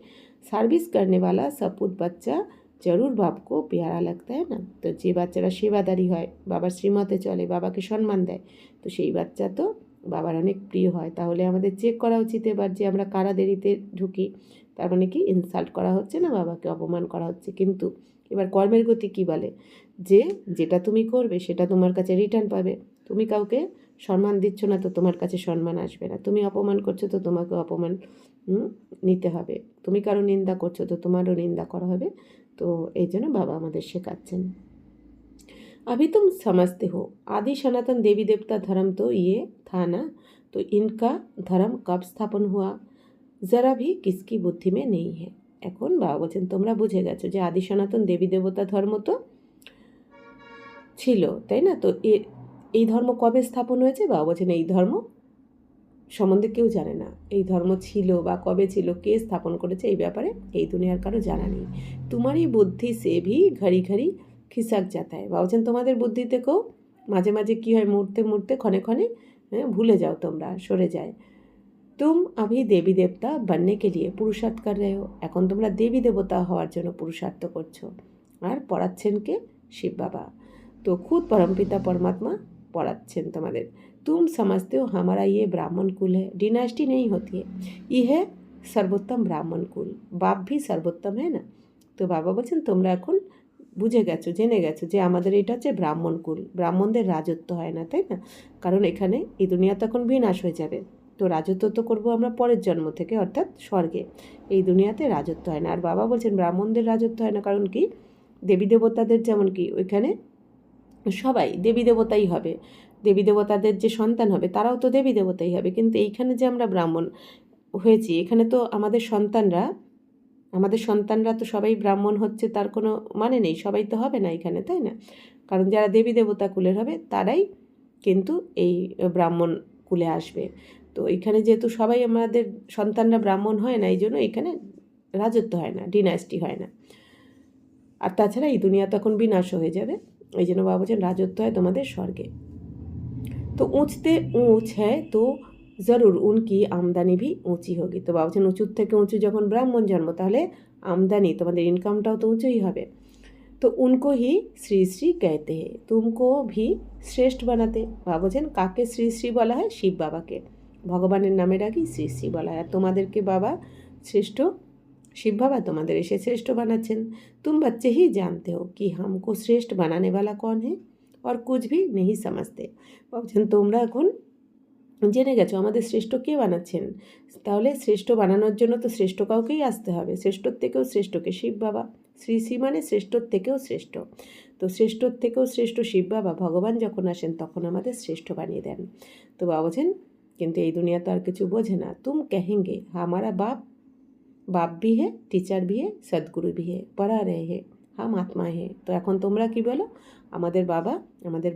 সার্ভিস करने वाला सपूत बच्चा জরুর বাপকো পেয়ারা লাগতা হয় না। তো যে বাচ্চারা সেবাদারি হয়, বাবার শ্রীমতে চলে, বাবাকে সম্মান দেয়, তো সেই বাচ্চা তো বাবার অনেক প্রিয় হয়। তাহলে আমাদের চেক করা উচিত এবার যে আমরা কারা দেরিতে ঢুকি, তার মানে কি ইনসাল্ট করা হচ্ছে না, বাবাকে অপমান করা হচ্ছে। কিন্তু এবার কর্মের গতি কী বলে, যে যেটা তুমি করবে সেটা তোমার কাছে রিটার্ন পাবে। তুমি কাউকে সম্মান দিচ্ছ না তো তোমার কাছে সম্মান আসবে না, তুমি অপমান করছো তো তোমাকে অপমান নিতে হবে, তুমি কারো নিন্দা করছো তো তোমারও নিন্দা করা হবে। তো এই জন্য বাবা আমাদের শেখাচ্ছেন। अभी तुम समझते हो आदि सनातन देवी देवता धर्म तो ये था ना, तो इनका धर्म कब स्थापन हुआ ज़रा भी किसकी बुद्धि में नहीं है। এখন বাবা বলছেন তোমরা বুঝে গেছো যে আদি সনাতন দেবী দেবতা ধর্ম তো ছিল, তাই না? তো এই ধর্ম কবে স্থাপন হয়েছে? বাবা বলছেন এই ধর্ম সম্বন্ধে কেউ জানে না, এই ধর্ম ছিল বা কবে ছিল, কে স্থাপন করেছে এই ব্যাপারে এই দুনিয়ার কারো জানা নেই। তোমারই বুদ্ধি সে ভি ঘড়ি ঘড়ি খিসাক যাতা है। বাবা বলছেন তোমাদের বুদ্ধি থেকেও মাঝে মাঝে কী হয়, মুহূর্তে ক্ষণে ক্ষণে ভুলে যাও, তোমরা সরে যায়। তুম अभी দেবী দেবতা बनने के लिए পুরুষার্থ कर रहे हो। এখন তোমরা দেবী দেবতা হওয়ার জন্য পুরুষার্থ করছো। আর পড়াচ্ছেন কে? শিব বাবা। তো খুদ পরমপিতা পরমাত্মা পড়াচ্ছেন তোমাদের। तुम समझते हो हमारा ये ब्राह्मण कुल है, डिनास्टी नहीं होती है, ये है सर्वोत्तम ब्राह्मण कुल, बाप भी सर्वोत्तम है ना। তো বাবা বলছেন তোমরা এখন বুঝে গেছো, জেনে গেছো যে আমাদের এটা হচ্ছে ব্রাহ্মণ কুল, ব্রাহ্মণদের রাজত্ব হয় না, তাই না? কারণ এখানে এই দুনিয়া তখন বিনাশ হয়ে যাবে, তো রাজত্ব তো করবো আমরা পরের জন্ম থেকে, অর্থাৎ স্বর্গে। এই দুনিয়াতে রাজত্ব হয় না। আর বাবা বলছেন ব্রাহ্মণদের রাজত্ব হয় না, কারণ কি দেবী দেবতাদের যেমন কি ওইখানে সবাই দেবী দেবতাই হবে, দেবী দেবতাদের যে সন্তান হবে তারাও তো দেবী দেবতাই হবে। কিন্তু এইখানে যে আমরা ব্রাহ্মণ হয়েছি, এখানে তো আমাদের সন্তানরা তো সবাই ব্রাহ্মণ হচ্ছে তার কোনো মানে নেই, সবাই তো হবে না এখানে, তাই না? কারণ যারা দেবী দেবতা কুলের হবে তারাই কিন্তু এই ব্রাহ্মণ কুলে আসবে। তো এখানে যেহেতু সবাই আমাদের সন্তানরা ব্রাহ্মণ হয় না, এই জন্য এখানে রাজত্ব হয় না, ডিনাস্টি হয় না। আর তাছাড়া এই দুনিয়া তখন বিনাশ হয়ে যাবে, এই জন্য বাবা বলছেন রাজত্ব হয় তোমাদের স্বর্গে। তো উঁচতে উঁচ হ্যাঁ তো জরুর উনকি আমদানি ভি উঁচি হোগি। তো বাবা বলছেন উঁচুর থেকে উঁচু যখন ব্রাহ্মণ জন্ম, তাহলে আমদানি তোমাদের ইনকামটাও তো উঁচুই হবে। তো উनको ही শ্রী শ্রী कहते हैं, तुमको भी শ্রেষ্ঠ বানাতে। বাবা বলছেন কাকে শ্রী শ্রী বলা হয়? শিব বাবাকে, ভগবানের নামের আগেই শ্রী শ্রী বলা হয়। আর তোমাদেরকে বাবা শ্রেষ্ঠ, শিব বাবা তোমাদের এসে শ্রেষ্ঠ বানাচ্ছেন। तुम बच्चे ही जानते हो कि हमको श्रेष्ठ बनाने वाला कौन है और कुछ भी नहीं समझते। বলছেন তোমরা এখন জেনে গেছো আমাদের শ্রেষ্ঠ কে বানাচ্ছেন, তাহলে শ্রেষ্ঠ বানানোর জন্য তো শ্রেষ্ঠ কাউকেই আসতে হবে, শ্রেষ্ঠর থেকেও শ্রেষ্ঠকে শিব বাবা, শ্রী শ্রী মানে শ্রেষ্ঠর থেকেও শ্রেষ্ঠ। তো শ্রেষ্ঠর থেকেও শ্রেষ্ঠ শিব বাবা ভগবান যখন আসেন তখন আমাদের শ্রেষ্ঠ বানিয়ে দেন। তো বাবা বলছেন কিন্তু এই দুনিয়া তো আর কিছু বোঝে না, তুম কহেंगे हमारा बाप बाप भी है, टीचर भी है, सदगुरु भी है, पढ़ा रहे हैं, हम आत्मा है। তো এখন তোমরা কি বলো, আমাদের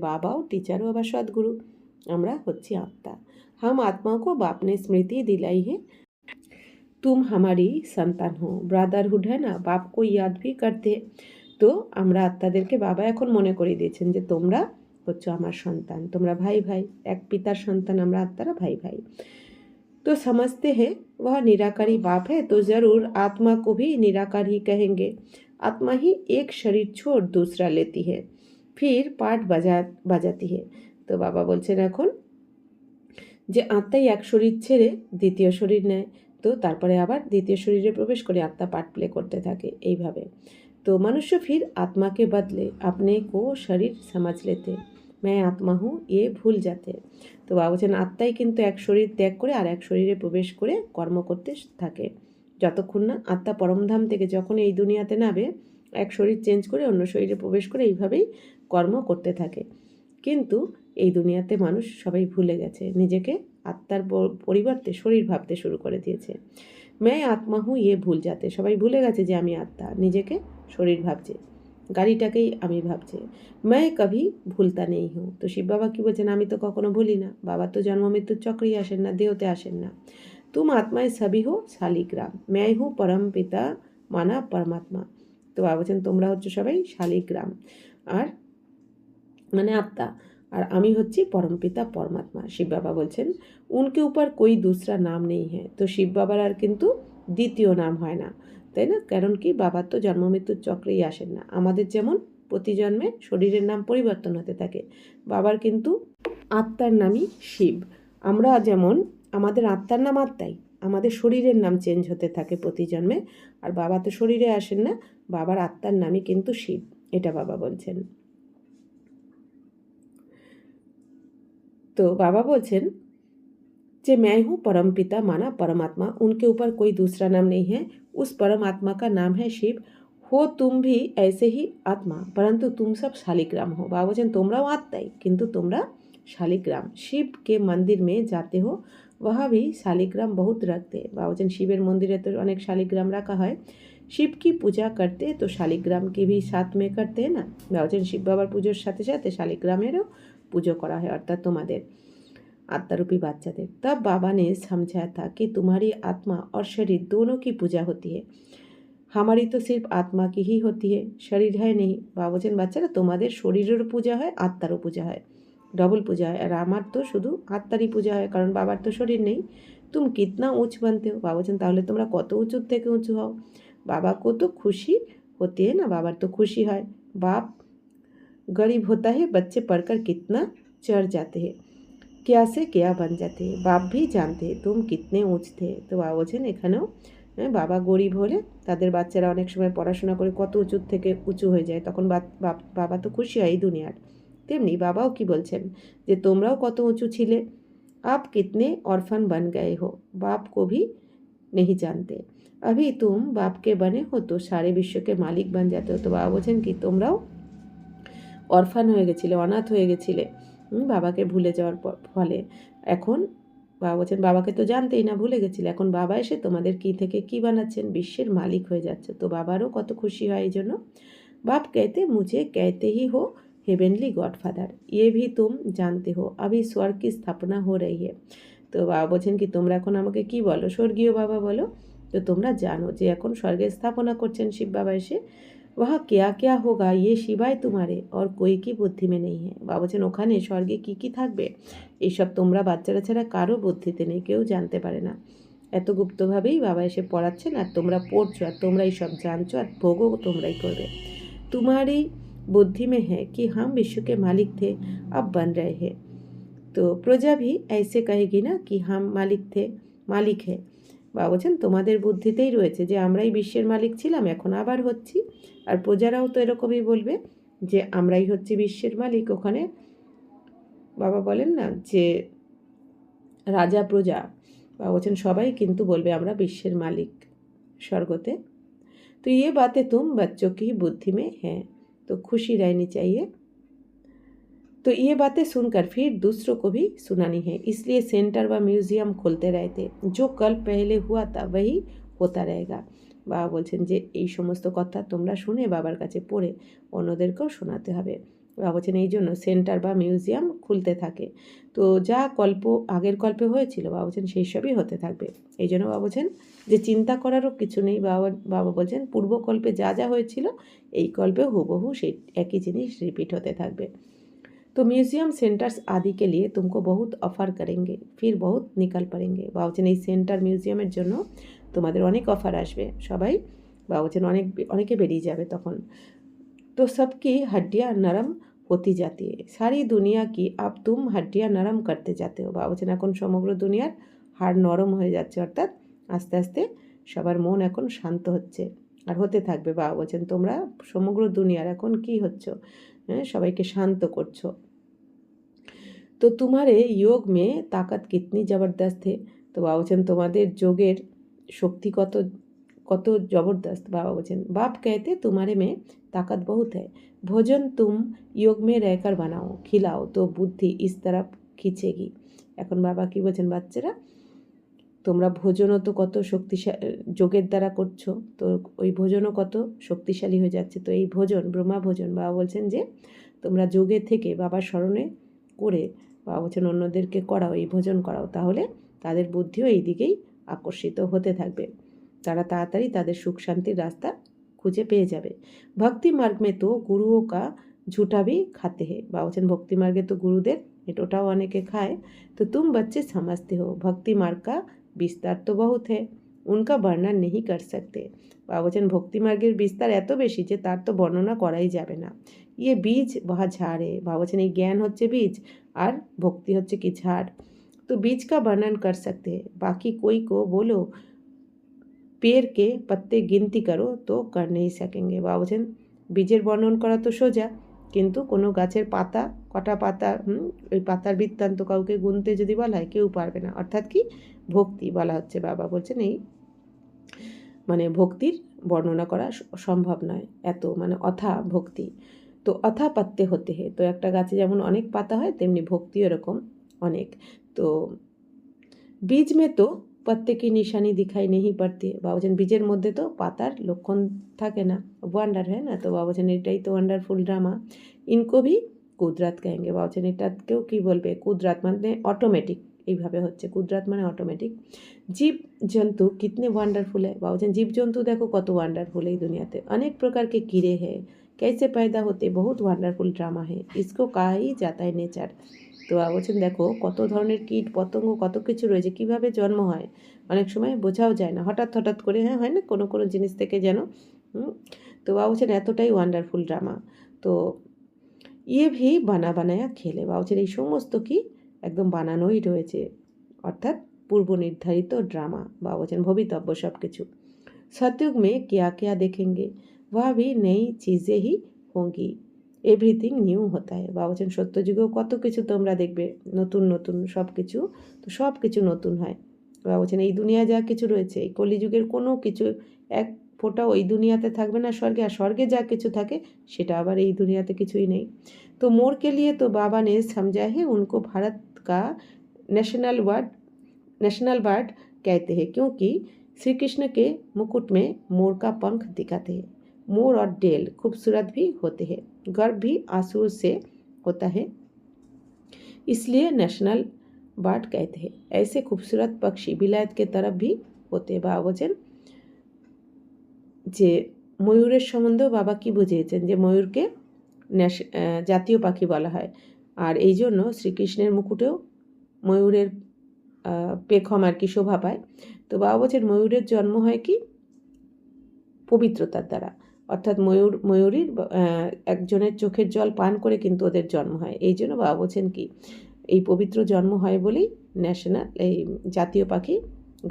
বাবাও टीचरও আবার সদ্গুরু, আমরা হচ্ছি আত্মা। हम आत्मा को बाप ने स्मृति दिलाई है, तुम हमारी সন্তান हो, ব্রাদারহুড है ना, बाप को याद भी करते। তো আমরা আত্মাদেরকে বাবা এখন মনে করিয়ে দিয়েছেন যে তোমরা হচ্ছে আমার সন্তান, তোমরা ভাই ভাই, এক পিতার সন্তান আমরা আত্মারা ভাই ভাই। तो समझते हैं वह निराकारी बाप है तो ज़रूर आत्मा को भी निराकार ही कहेंगे। आत्मा ही एक शरीर छोड़ दूसरा लेती है, फिर पाठ बजाती है। तो बाबा বলছেন এখন যে আত্মাই এক শরীর ছেড়ে দ্বিতীয় শরীর নেয়, তো তারপরে আবার দ্বিতীয় শরীরে প্রবেশ করে আত্মা পাঠ প্লে করতে থাকে এইভাবে। तो मनुष्य फिर आत्मा के बदले अपने को शरीर समझ लेते, मैं आत्मा हूँ ये भूल जाते। তো বাবা বলছেন আত্মাই কিন্তু এক শরীর ত্যাগ করে আর এক শরীরে প্রবেশ করে কর্ম করতে থাকে, যতক্ষণ না আত্মা পরমধাম থেকে যখন এই দুনিয়াতে নামে এক শরীর চেঞ্জ করে অন্য শরীরে প্রবেশ করে এইভাবেই কর্ম করতে থাকে। কিন্তু এই দুনিয়াতে মানুষ সবাই ভুলে গেছে, নিজেকে আত্মার পরিবর্তে শরীর ভাবতে শুরু করে দিয়েছে। मैं आत्मा हूँ ये ভুল যাতে, সবাই ভুলে গেছে যে আমি আত্মা, নিজেকে শরীর ভাবছে, গাড়িটাকেই আমি ভাবছে। मैं कभी भूलता नहीं हूँ। তো শিব বাবা কি বলছেন, আমি তো কখনো ভুলি না, বাবা তো জন্ম মৃত্যুর চক্রেই আসেন না, দেহতে আসেন না। तुम आत्माएं सभी हो শালিগ্রাম, मैं हूँ परम पिता माना परमात्मा। তো বাবা বলছেন তোমরা হচ্ছে সবাই শালিগ্রাম আর মানে আত্মা, আর আমি হচ্ছি পরমপিতা পরমাত্মা। শিব বাবা বলছেন উনকে উপর কোই দুসরা নাম নেই হ্যাঁ। তো শিব বাবার আর কিন্তু দ্বিতীয় নাম হয় না, তাই না? কারণ কি, বাবার তো জন্ম মৃত্যুর চক্রেই আসেন না, আমাদের যেমন প্রতি জন্মে শরীরের নাম পরিবর্তন হতে থাকে, বাবার কিন্তু আত্মার নামই শিব। আমরা যেমন আমাদের আত্মার নাম আত্মাই, আমাদের শরীরের নাম চেঞ্জ হতে থাকে প্রতি জন্মে, আর বাবা তো শরীরে আসেন না, বাবার আত্মার নামই কিন্তু শিব, এটা বাবা বলছেন। तो बाबा बोलছেন যে मैं हूँ परमपिता माना परमात्मा, उनके ऊपर कोई दूसरा नाम नहीं है, उस परमात्मा का नाम है शिव। हो तुम भी ऐसे ही आत्मा, परंतु तुम सब शालिग्राम हो। बाबा बोलছেন তোমরাও आत्माई কিন্তু তোমরা शालिग्राम। शिव के मंदिर में जाते हो, वहाँ भी शालिग्राम बहुत रखते। बाबा बोलছেন शिवेर मंदिरे तो अनेक शालिग्राम रखा है, शिव की पूजा करते तो शालिग्राम की भी साथ में करते हैं ना। बाबा बोलছেন शिव बाबार পুজোর সাথে সাথে শালিগ্রামেরও পুজো করা হয়, অর্থাৎ তোমাদের आत्मारूपी बाच्चाদের। तब बाबा ने समझाया था कि तुम्हारी आत्मा और शरीर दोनों की पूजा होती है, हमारी तो सिर्फ आत्मा की ही होती है, शरीर है नहीं। बाबा বলছেন বাচ্চারা তোমাদের শরীরেরও পূজা হয়, আত্মারও পূজা হয়, ডবল পূজা হয়, আর আমার তো শুধু আত্মারই পূজা হয়, কারণ বাবার তো শরীর নেই। তুম কিতনা উঁচ বানতে हो। বাবা বলছেন তাহলে তোমরা কত উঁচুর থেকে উঁচু হও। বাবা কো তো খুশি হতে है না, বাবার তো খুশি হয়। बाप गरीब होता है, बच्चे पढ़कर कितना चढ़ जाते हैं, क्या से क्या बन जाते हैं, बाप भी जानते तुम कितने ऊँच थे। তো বাবা বলছেন এখানেও বাবা গরিব হলে তাদের বাচ্চারা অনেক সময় পড়াশোনা করে কত উঁচুর থেকে উঁচু হয়ে যায়, তখন বাবা তো খুশি হয় এই দুনিয়ার। তেমনি বাবাও কি বলছেন যে তোমরাও কত উঁচু ছিলে। आप कितने ऑर्फन बन गए हो, बाप को भी नहीं जानते, अभी तुम बाप के बने हो तो सारे विश्व के मालिक बन जाते हो। তো বাবা বলছেন কি তোমরাও অরফান হয়ে গেছিলে, অনাথ হয়ে গেছিলে বাবাকে ভুলে যাওয়ার ফলে। এখন বাবা বলছেন বাবাকে তো জানতেই না, ভুলে গেছিলে, এখন বাবা এসে তোমাদের কি থেকে কি বানাচ্ছেন, বিশ্বের মালিক হয়ে যাচ্ছে। তো বাবারও কত খুশি হয় এই জন্য। बाप कहते मुझे कहते ही हो हेवेनली गॉडफादर, ये भी तुम जानते हो, अभी स्वर्ग की स्थापना हो रही है। তো বাবা বলছেন কি তোমরা এখন আমাকে কি বলো, স্বর্গীয় বাবা বলো। তো তোমরা জানো যে এখন স্বর্গের স্থাপনা করছেন শিব বাবা এসে। वहाँ क्या क्या होगा ये शिवाय तुम्हारे और कोई की বুদ্ধি में नहीं है। বাবা বলছেন ওখানে স্বর্গে কী কী থাকবে এইসব তোমরা বাচ্চারা ছাড়া কারো বুদ্ধিতে নেই, কেউ জানতে পারে না। এত গুপ্তভাবেই বাবা এসে পড়াচ্ছেন আর তোমরা পড়ছো, আর তোমরাই সব জানছো, আর ভোগও তোমরাই করবে। तुम्हारी बुद्धि में है कि हम विश्व के मालिक थे, अब बन रहे हैं। तो प्रजा भी ऐसे कहेगी ना कि हम मालिक थे, मालिक है। বাবা বলছেন তোমাদের বুদ্ধিতেই রয়েছে যে আমরাই বিশ্বের মালিক ছিলাম, এখন আবার হচ্ছি, আর প্রজারাও তো এরকমই বলবে যে আমরাই হচ্ছি বিশ্বের মালিক। ওখানে বাবা বলেন না যে রাজা প্রজা বা বলছেন সবাই কিন্তু বলবে আমরা বিশ্বের মালিক স্বর্গতে। तो ये बातें तुम बच्चों की बुद्धि में हैं, तो खुशी रहनी चाहिए। तो ये बातें सुनकर फिर दूसरों को भी सुनानी है, इसलिए सेंटर व म्यूजियम खोलते रहते। जो कल पहले हुआ था वही होता रहेगा। বাবা বলছেন যে এই সমস্ত কথা তোমরা শুনে বাবার কাছে পড়ে অন্যদেরকেও শোনাতে হবে। বাবা বলছেন এই জন্য সেন্টার বা মিউজিয়াম খুলতে থাকে। তো যা কল্প আগের কল্পে হয়েছিল বাবা বলছেন সেই সবই হতে থাকবে। এই জন্য বাবা বলছেন যে চিন্তা করারও কিছু নেই। বাবা বলছেন পূর্বকল্পে যা যা হয়েছিল এই কল্পে হুবহু সেই একই জিনিস রিপিট হতে থাকবে। तो म्यूजियम सेंटर्स आदि के लिए तुमको बहुत অফার करेंगे, फिर बहुत निकल पड़ेंगे। বাবা বলছেন এই সেন্টার মিউজিয়ামের জন্য তোমাদের অনেক অফার আসবে, সবাই বাবা বলছেন অনেকে বেরিয়ে যাবে তখন। तो सबकी हड्डियाँ नरम होती जाती है, सारी दुनिया की अब तुम हड्डियाँ नरम करते जाते हो। বাবা বলছেন এখন সমগ্র দুনিয়ার হাড় নরম হয়ে যাচ্ছে, অর্থাৎ আস্তে আস্তে সবার মন এখন শান্ত হচ্ছে আর হতে থাকবে। বাবা বলছেন তোমরা সমগ্র দুনিয়ার এখন কি হচ্ছ, সবাইকে শান্ত করছো। तो तुम्हारे योग में ताकत कितनी ज़बरदस्त है। तो बाबा बचन तुम्हारे जोगेर शक्ति कत ज़बरदस्त। बाबा बचन बाप कहते तुम्हारे में ताकत बहुत है, भोजन तुम योग में रहकर बनाओ खिलाओ तो बुद्धि इस तरफ खींचेगी। এখন বাবা কি বলছেন, বাচ্চারা তোমরা ভোজনও তো কত শক্তিশালী যোগের দ্বারা করছো, তো ওই ভোজনও কত শক্তিশালী হয়ে যাচ্ছে। তো এই ভোজন ব্রহ্মা ভোজন বাবা বলছেন যে তোমরা যোগে থেকে বাবার স্মরণে করে বাবা বলছেন অন্যদেরকে করাও, এই ভোজন করাও, তাহলে তাদের বুদ্ধিও এই দিকেই আকর্ষিত হতে থাকবে, তারা তাড়াতাড়ি তাদের সুখ শান্তির রাস্তা খুঁজে পেয়ে যাবে। ভক্তি মার্গ মে তো গুরুও কা ঝুটা ভি খাতে হে। বাবা বলছেন ভক্তি মার্গে তো গুরুদের এটাও অনেকে খায়। তো তুম বচ্চে সমঝতে হো ভক্তি মার্গ কা বিস্তার তো বহুত হে, উনকা বর্ণন নেই কর সকতে। বাবা বলছেন ভক্তি মার্গের বিস্তার এত বেশি যে তার তো বর্ণনা করাই যাবে না। ইয়ে বীজ বহা ঝাড় হে। বাবা বলছেন এই জ্ঞান হচ্ছে বীজ আর ভক্তি হচ্ছে কি ঝাড়। তো বীজ কা বর্ণন কর সকতে হে, বাকি कोई को बोलो पेड़ के पत्ते गिनती करो तो कर नहीं सकेंगे। বাবা বলছেন বীজের বর্ণন করা তো সোজা, কিন্তু কোনো গাছের পাতা কটা পাতা ওই পাতার বৃত্তান্ত কাউকে গুনতে যদি বলা হয় কেউ পারবে না। অর্থাৎ কি ভক্তি বলা হচ্ছে। বাবা বলছেন এই মানে ভক্তির বর্ণনা করা সম্ভব নয়, এত মানে অথা ভক্তি। তো অথা পাত্তে হতে হে, তো একটা গাছে যেমন অনেক পাতা হয় তেমনি ভক্তি এরকম অনেক। তো বীজ মে তো पत्ते की निशानी दिखाई नहीं पड़ती। বাবা বলছেন বীজের মধ্যে তো পাতার লক্ষণ থাকে না, ওয়ান্ডার হয় না। তো বাবা বলছেন এটাই তো ওয়ান্ডারফুল ড্রামা। ইনকো ভি কুদরাত কহেঙ্গে। বাবা বলছেন এটাকেও কী বলবে, কুদরাত মানে অটোমেটিক, এইভাবে হচ্ছে কুদরাত মানে অটোমেটিক। জীব জন্তু কিতনে ওয়ান্ডারফুল है। বাবা বলছেন জীবজন্তু দেখো কত ওয়ান্ডারফুল এই দুনিয়াতে, অনেক প্রকার के कीड़े हैं, कैसे पैदा होते, बहुत वंडरफुल ड्रामा है, इसको कहा ही जाता है नेचार। তো বাবা বলছেন দেখো কত ধরনের কীট পতঙ্গ কত কিছু রয়েছে, কীভাবে জন্ম হয় অনেক সময় বোঝাও যায় না, হঠাৎ হঠাৎ করে হয় না কোনো কোনো জিনিস থেকে যেন। তো বাবা বলছেন এতটাই ওয়ান্ডারফুল ড্রামা। তো ইয়ে ভি বানায়া খেলে। বাবা বলছেন এই সমস্ত কি একদম বানানোই রয়েছে, অর্থাৎ পূর্ব নির্ধারিত ড্রামা। বাবা বলছেন ভবিতব্য সব কিছু। सतयुग में क्या क्या देखेंगे वह भी नई चीज़ें ही होंगी, এভরিথিং নিউ হতা হয়। বাবা বলছেন সত্যযুগেও কত কিছু তোমরা দেখবে, নতুন নতুন সব কিছু, তো সব কিছু নতুন হয়। বাবা বলছেন এই দুনিয়ায় যা কিছু রয়েছে এই কলিযুগের কোনো কিছু এক ফোঁটাও এই দুনিয়াতে থাকবে না স্বর্গে, আর স্বর্গে যা কিছু থাকে সেটা আবার এই দুনিয়াতে কিছুই নেই। তো मोर के लिए तो बाबा ने समझा है उनको भारत का नेशनल बर्ड कहते हैं, क्योंकि श्री कृष्ण के मुकुट में मोर का पंख दिखाते हैं। मोर और डेल खूबसूरत भी होते हैं, गर्भ भी आंसू से होता है, इसलिए नेशनल बर्ड कहते हैं। ऐसे खूबसूरत पक्षी बिलायत के तरफ भी होते हैं। বাবা বলছেন যে ময়ূরের সম্বন্ধেও বাবা কি বুঝিয়েছেন যে ময়ূরকে জাতীয় পাখি বলা হয়, আর এই জন্য শ্রীকৃষ্ণের মুকুটেও ময়ূরের পেখম আর কি শোভা পায়। তো বাবা বলছেন ময়ূরের জন্ম হয় কি পবিত্রতার দ্বারা, অর্থাৎ ময়ূরীর একজনের চোখের জল পান করে কিন্তু ওদের জন্ম হয়। এই জন্য বাবা বলছেন কি এই পবিত্র জন্ম হয় বলেই ন্যাশনাল এই জাতীয় পাখি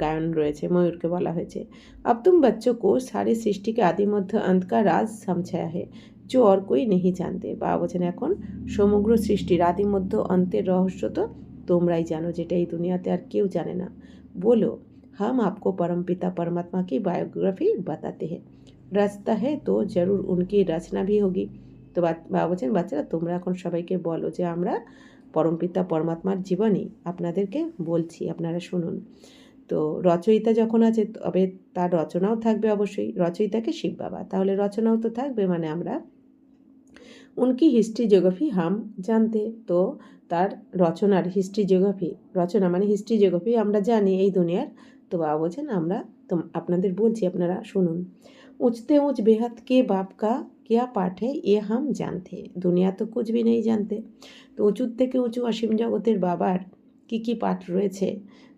গায়ন রয়েছে, ময়ূরকে বলা হয়েছে। अब तुम बच्चों को सारी सृष्टि के आदि मध्य अंत का राज समझाया है जो और कोई नहीं जानते। বাবা বলছেন এখন সমগ্র সৃষ্টির আদি মধ্য অন্তের রহস্য তো তোমরাই জানো, যেটা এই দুনিয়াতে আর কেউ জানে না। বলো, हम आपको परमपिता परमात्मा की बायोग्राफी बताते हैं, रचता है तो जरूर उनकी रचना भी होगी। তো বাবা বলছেন, বাচ্চারা তোমরা এখন সবাইকে বলো যে আমরা পরমপিতা পরমাত্মার জীবনী আপনাদেরকে বলছি, আপনারা শুনুন। তো রচয়িতা যখন আছে তবে তার রচনাও থাকবে অবশ্যই। রচয়িতাকে শিব বাবা, তাহলে রচনাও তো থাকবে, মানে আমরা উনকি হিস্ট্রি জিওগ্রাফি হাম জানতে। তো তার রচনার হিস্ট্রি জিওগ্রাফি, রচনা মানে হিস্ট্রি জিওগ্রাফি আমরা জানি এই দুনিয়ার। তো বাবা বলছেন আমরা তো আপনাদের বলছি, আপনারা শুনুন। ऊंचते ऊंच बेहद के बाप का क्या पाठ है ये हम जानते हैं, দুনিয়া তো कुछ भी नहीं जानते। তো উঁচুর থেকে উঁচু অসীম জগতের বাবার কি পাঠ রয়েছে,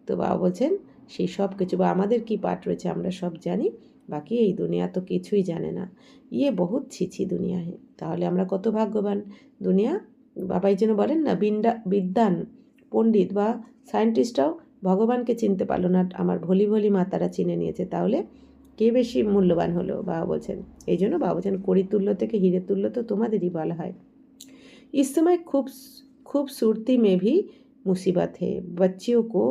তো বাবা বলছেন সেই সব কিছু, বা আমাদের কি পাঠ রয়েছে আমরা সব জানি, বাকি এই দুনিয়া তো কিছুই জানে না। ইয়ে বহুত ছিছি দুনিয়া হে, তাহলে আমরা কত ভাগ্যবান। দুনিয়া, বাবাই যেন বলেন না, বিদ্বান পণ্ডিত বা সায়েন্টিস্টরাও ভগবানকে চিনতে পারলো না, আমার ভলি ভলি মাতারা চিনে নিয়েছে, তাহলে কে বেশি মূল্যবান হলো। বাবা বলছেন, এই জন্য বাবা বলছেন কড়ি তুল্য থেকে হিরে তুল্য তো তোমাদেরই বলা হয়। इस समय खूबसूरती में भी मुसीबत है, बच्चियों को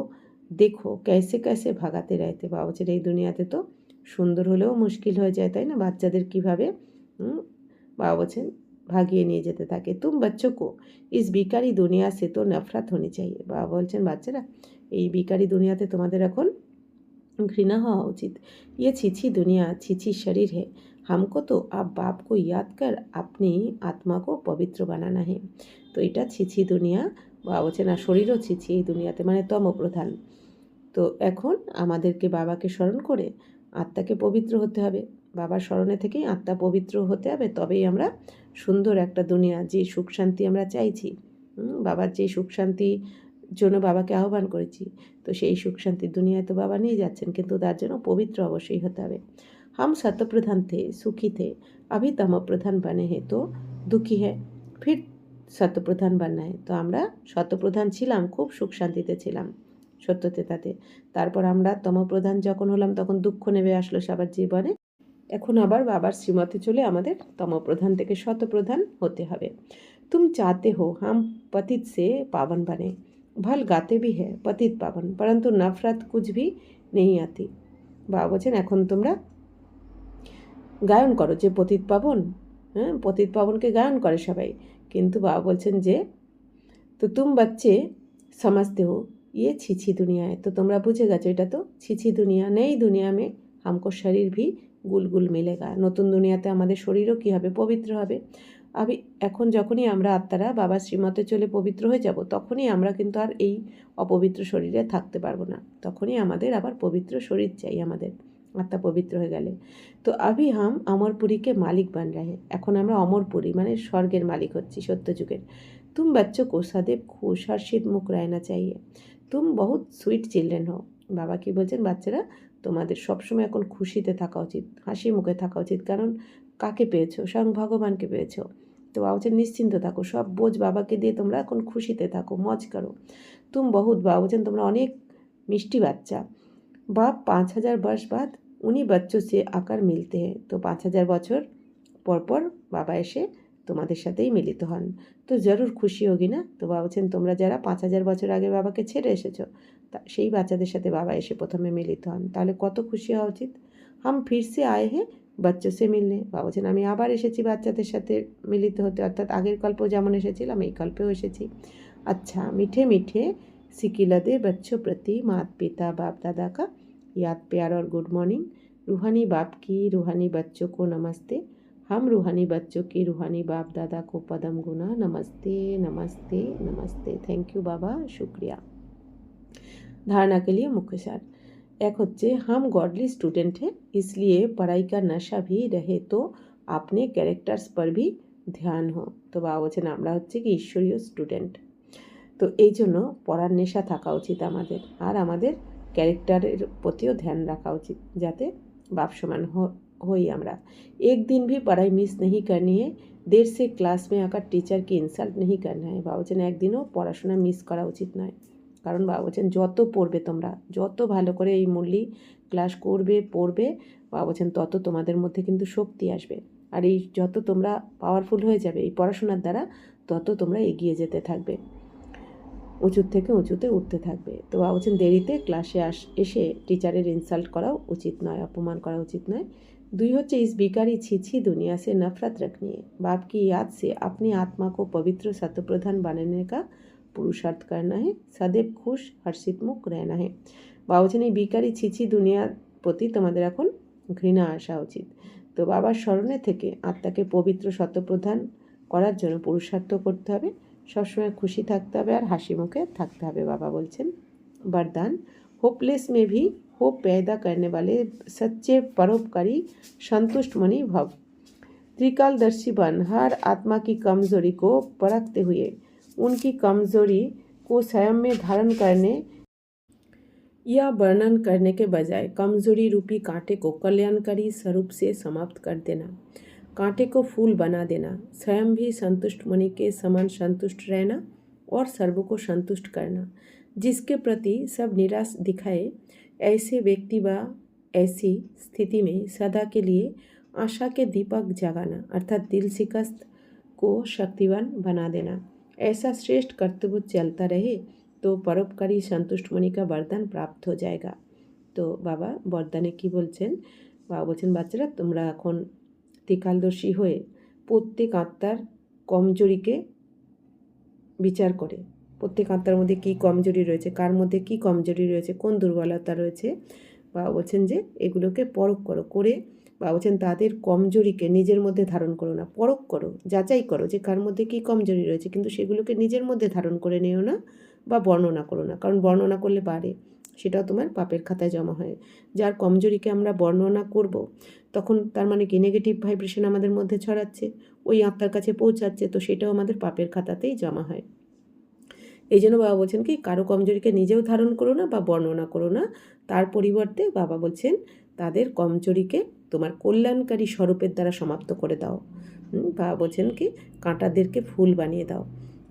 দেখো कैसे कैसे ভাগাতে रहते। বাবা বলছেন এই দুনিয়াতে তো সুন্দর হলেও মুশকিল হয়ে যায়, তাই না? বাচ্চাদের কীভাবে বাবা বলছেন ভাগিয়ে নিয়ে যেতে থাকে। তুম बच्चों को इस বিকারি দুনিয়া से तो नफरत होनी चाहिए। বাবা বলছেন বাচ্চারা এই বিকারি দুনিয়াতে তোমাদের এখন घृणा হওয়া উচিত। ये छिछी दुनिया छिछी शरीर है, हमको तो अब बाप को याद कर अपनी आत्मा को पवित्र बनाना है। তো এটা ছিছি দুনিয়া, বাবা বলছেন আর শরীরও ছিছি এই দুনিয়াতে, মানে তমপ্রধান। তো এখন আমাদেরকে বাবাকে স্মরণ করে আত্মাকে পবিত্র হতে হবে। বাবার স্মরণে থেকেই আত্মা পবিত্র হতে হবে, তবেই আমরা সুন্দর একটা দুনিয়া, যে সুখ শান্তি আমরা চাইছি, বাবার যে সুখ শান্তি জন্য বাবাকে আহ্বান করেছি, তো সেই সুখ শান্তির দুনিয়ায় তো বাবা নিয়ে যাচ্ছেন, কিন্তু তার জন্য পবিত্র অবশ্যই হতে হবে। हम सतप्रधान थे, सुखी थे, अभी तम प्रधान बने हैं तो दुखी है, फिर সত্যপ্রধান बनना है। তো আমরা সত্যপ্রধান ছিলাম, খুব সুখ শান্তিতে ছিলাম সত্যতেতাতে, তারপর আমরা তমপ্রধান যখন হলাম তখন দুঃখ নেমে আসলো সবার জীবনে। এখন আবার বাবার শ্রীমতে চলে আমাদের তমপ্রধান থেকে শতপ্রধান হতে হবে। तुम चाहते हो हम पतित से पावन बने, भल गाते भी है पतित पावन, परंतु नफरत कुछ भी नहीं आती। বাবা বলছেন এখন তোমরা গায়ন করো যে পতিত পাবন, হ্যাঁ, পতিত পাবনকে গায়ন করে সবাই, কিন্তু বাবা বলছেন যে তো তুম বাচ্চে समझते हो ये छिछी दुनिया है। তো তোমরা বুঝে গেছো এটা তো ছিছি দুনিয়া, নেই দুনিয়া মে हमको शरीर भी গুলগুল মিলেগা। নতুন দুনিয়াতে আমাদের শরীরও কী হবে, পবিত্র হবে। আমি এখন যখনই আমরা আত্মারা বাবার শ্রীমতে চলে পবিত্র হয়ে যাব, তখনই আমরা কিন্তু আর এই অপবিত্র শরীরে থাকতে পারবো না, তখনই আমাদের আবার পবিত্র শরীর চাই আমাদের, আত্মা পবিত্র হয়ে গেলে। তো আভি হাম অমরপুরীকে মালিক বান রাহে, এখন আমরা অমরপুরী মানে স্বর্গের মালিক হচ্ছি সত্যযুগের। तुम बच्चों को सदैव खुश हर्षित मुख रहना चाहिए, तुम बहुत সুইট চিলড্রেন হো। বাবা কি বলছেন, বাচ্চারা তোমাদের সবসময় এখন খুশিতে থাকা উচিত, হাসি মুখে থাকা উচিত, কারণ কাকে পেয়েছো, স্বয়ং ভগবানকে পেয়েছো। তো বাবা বলছেন নিশ্চিন্ত থাকো, সব বোঝ বাবাকে দিয়ে তোমরা এখন খুশিতে থাকো, মজ করো। তুম বহুত, বাবা বলছেন তোমরা অনেক মিষ্টি বাচ্চা। বাপ 5000 वर्ष बाद उन्हीं बच्चों से आकर मिलते हैं। তো 5000 বছর পরপর বাবা এসে তোমাদের সাথেই মিলিত হন, তো জরুর খুশি হোগি না। তো বাবা বলছেন তোমরা যারা 5000 বছর আগে বাবাকে ছেড়ে এসেছো, তা সেই বাচ্চাদের সাথে বাবা এসে প্রথমে মিলিত হন, তাহলে কত খুশি হওয়া উচিত। হাম ফিরসে আয়ে হে বাচ্চা সে মিলনে, বাবা বলছেন আমি আবার এসেছি বাচ্চাদের সাথে মিলিত হতে, অর্থাৎ আগের কল্পেও যেমন এসেছিলাম এই কল্পেও এসেছি। আচ্ছা মিঠে মিঠে सिकिला दे बच्चों प्रति माता पिता बाप दादा का याद प्यार और गुड मॉर्निंग। रूहानी बाप की रूहानी बच्चों को नमस्ते, हम रूहानी बच्चों की रूहानी बाप दादा को पदम गुना नमस्ते नमस्ते नमस्ते। थैंक यू बाबा, शुक्रिया। धारणा के लिए मुख्य सार एक होच्छे, हम गॉडली स्टूडेंट हैं इसलिए पढ़ाई का नशा भी रहे तो अपने कैरेक्टर्स पर भी ध्यान हो। तो बाबा বলছেন আমরা হচ্ছে কি ঈশ্বরীয় স্টুডেন্ট, তো এই জন্য পড়ার নেশা থাকা উচিত আমাদের, আর আমাদের ক্যারেক্টারের প্রতিও ধ্যান রাখা উচিত, যাতে বাপ সমান হই আমরা। एक दिन भी पढ़ाई मिस नहीं करनी है, देर से क्लास में आकर टीचर की इंसल्ट नहीं करना है। বাবা বলছেন একদিনও পড়াশোনা মিস করা উচিত নয়, কারণ বাবা বলছেন যত পড়বে তোমরা, যত ভালো করে এই মুরলি ক্লাস করবে পড়বে, বাবা বলছেন তত তোমাদের মধ্যে কিন্তু শক্তি আসবে, আর এই যত তোমরা পাওয়ারফুল হয়ে যাবে এই পড়াশোনার দ্বারা, তত তোমরা এগিয়ে যেতে থাকবে। উঁচুর থেকে উঁচুতে উঠতে থাকবে। তো বাবা বলছেন দেরিতে ক্লাসে এসে টিচারের ইনসাল্ট করাও উচিত নয়, অপমান করা উচিত নয়। 2 হচ্ছে इस बिकारी छी दुनिया से नफरत रखनी है। बाप की याद से अपनी आत्मा को पवित्र सत्प्रधान बनाने का पुरुषार्थ करना है। सदैव खुश हर्षित मुख रहना है। বাবা বলছেন এই বিকারি ছিছি দুনিয়ার প্রতি তোমাদের এখন ঘৃণা আসা উচিত। তো বাবার স্মরণে থেকে আত্মাকে পবিত্র শতপ্রধান করার জন্য পুরুষার্থ করতে হবে, সবসময় খুশি থাকতে হবে আর হাসি মুখে থাকতে হবে। বাবা বলছেন वरदान होपलेस में भी होप पैदा करने वाले सच्चे परोपकारी संतुष्ट मनी भव। त्रिकालदर्शी बन हर आत्मा की कमजोरी को परखते हुए उनकी कमजोरी को स्वयं में धारण करने या वर्णन करने के बजाय कमजोरी रूपी कांटे को कल्याणकारी स्वरूप से समाप्त कर देना, कांटे को फूल बना देना, स्वयं भी संतुष्ट मणि के समान संतुष्ट रहना और सर्व को संतुष्ट करना। जिसके प्रति सब निराश दिखाए ऐसे व्यक्ति व ऐसी स्थिति में सदा के लिए आशा के दीपक जगाना अर्थात दिल शिकस्त को शक्तिवान बना देना, ऐसा श्रेष्ठ कर्तव्य चलता रहे तो परोपकारी संतुष्ट मणि का वरदान प्राप्त हो जाएगा। तो बाबा বরদানে কি বলছেন? বাবা বলছেন বাচ্চারা তোমরা এখন ত্রিকালদর্শী হয়ে প্রত্যেক আত্মার কমজোরিকে বিচার করে, প্রত্যেক আত্মার মধ্যে কী কমজোরি রয়েছে, কার মধ্যে কী কমজোরি রয়েছে, কোন দুর্বলতা রয়েছে, বাবা বলছেন যে এগুলোকে পরখ করো, করে বাবা বলছেন তাদের কমজোরিকে নিজের মধ্যে ধারণ করো না, পরখ করো, যাচাই করো যে কার মধ্যে কী কমজোরি রয়েছে, কিন্তু সেগুলোকে নিজের মধ্যে ধারণ করে নিও না বা বর্ণনা করো না, কারণ বর্ণনা করলে বাড়ে, সেটাও তোমার পাপের খাতায় জমা হয়। যার কমজোরিকে আমরা বর্ণনা করব তখন তার মানে কি নেগেটিভ ভাইব্রেশন আমাদের মধ্যে ছড়াচ্ছে, ওই আত্মার কাছে পৌঁছাচ্ছে, তো সেটাও আমাদের পাপের খাতাতেই জমা হয়। এই জন্য বাবা বলছেন কি কারো কমজোরিকে নিজেও ধারণ করো না বা বর্ণনা করো না, তার পরিবর্তে বাবা বলছেন তাদের কমজোরিকে তোমার কল্যাণকারী স্বরূপের দ্বারা সমাপ্ত করে দাও। বাবা বলছেন কি কাঁটাদেরকে ফুল বানিয়ে দাও।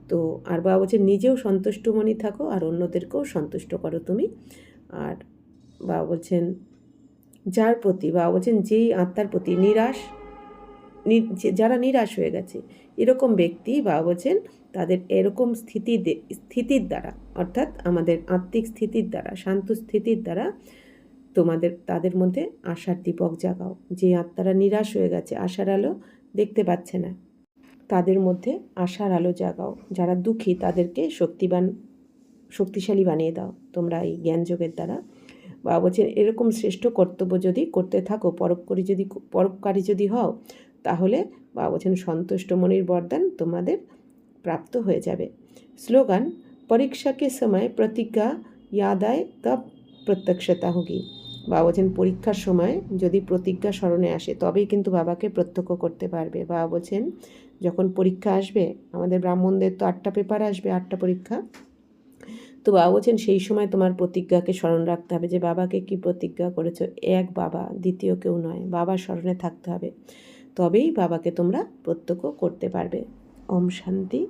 তো আর বাবা বলছেন নিজেও সন্তুষ্ট মনে থাকো আর অন্যদেরকেও সন্তুষ্ট করো তুমি। আর বাবা বলছেন যার প্রতি বাবা বলছেন যেই আত্মার প্রতি যারা নিরাশ হয়ে গেছে এরকম ব্যক্তি বাবা বলছেন তাদের এরকম স্থিতির দ্বারা অর্থাৎ আমাদের আত্মিক স্থিতির দ্বারা, শান্ত স্থিতির দ্বারা তাদের মধ্যে আশার দীপক জাগাও। যে আত্মারা নিরাশ হয়ে গেছে, আশার আলো দেখতে পাচ্ছে না, তাদের মধ্যে আশার আলো জাগাও। যারা দুঃখী তাদেরকে শক্তিশালী বানিয়ে দাও তোমরা এই জ্ঞানযোগের দ্বারা। বাবা বলছেন এরকম শ্রেষ্ঠ কর্তব্য যদি করতে থাকো, পরোপকারী যদি হও, তাহলে বাবা বলছেন সন্তুষ্ট মনির বরদান তোমাদের প্রাপ্ত হয়ে যাবে। স্লোগান পরীক্ষা के समय प्रतिज्ञा याद आए तब प्रत्यक्षता होगी। বাবা বলছেন পরীক্ষার সময় যদি প্রতিজ্ঞা স্মরণে আসে তবেই কিন্তু বাবাকে প্রত্যক্ষ করতে পারবে। বাবা বলছেন যখন পরীক্ষা আসবে, আমাদের ব্রাহ্মণদের তো 8টা পেপার আসবে, 8টা পরীক্ষা, তো বাবা বলছেন সেই সময় তোমার প্রতিজ্ঞাকে স্মরণ রাখতে হবে যে বাবাকে কি প্রতিজ্ঞা করেছো, এক বাবা, দ্বিতীয় কেউ নয়, বাবার স্মরণে থাকতে হবে, তবেই বাবাকে তোমরা প্রত্যক্ষ করতে পারবে। ওম শান্তি।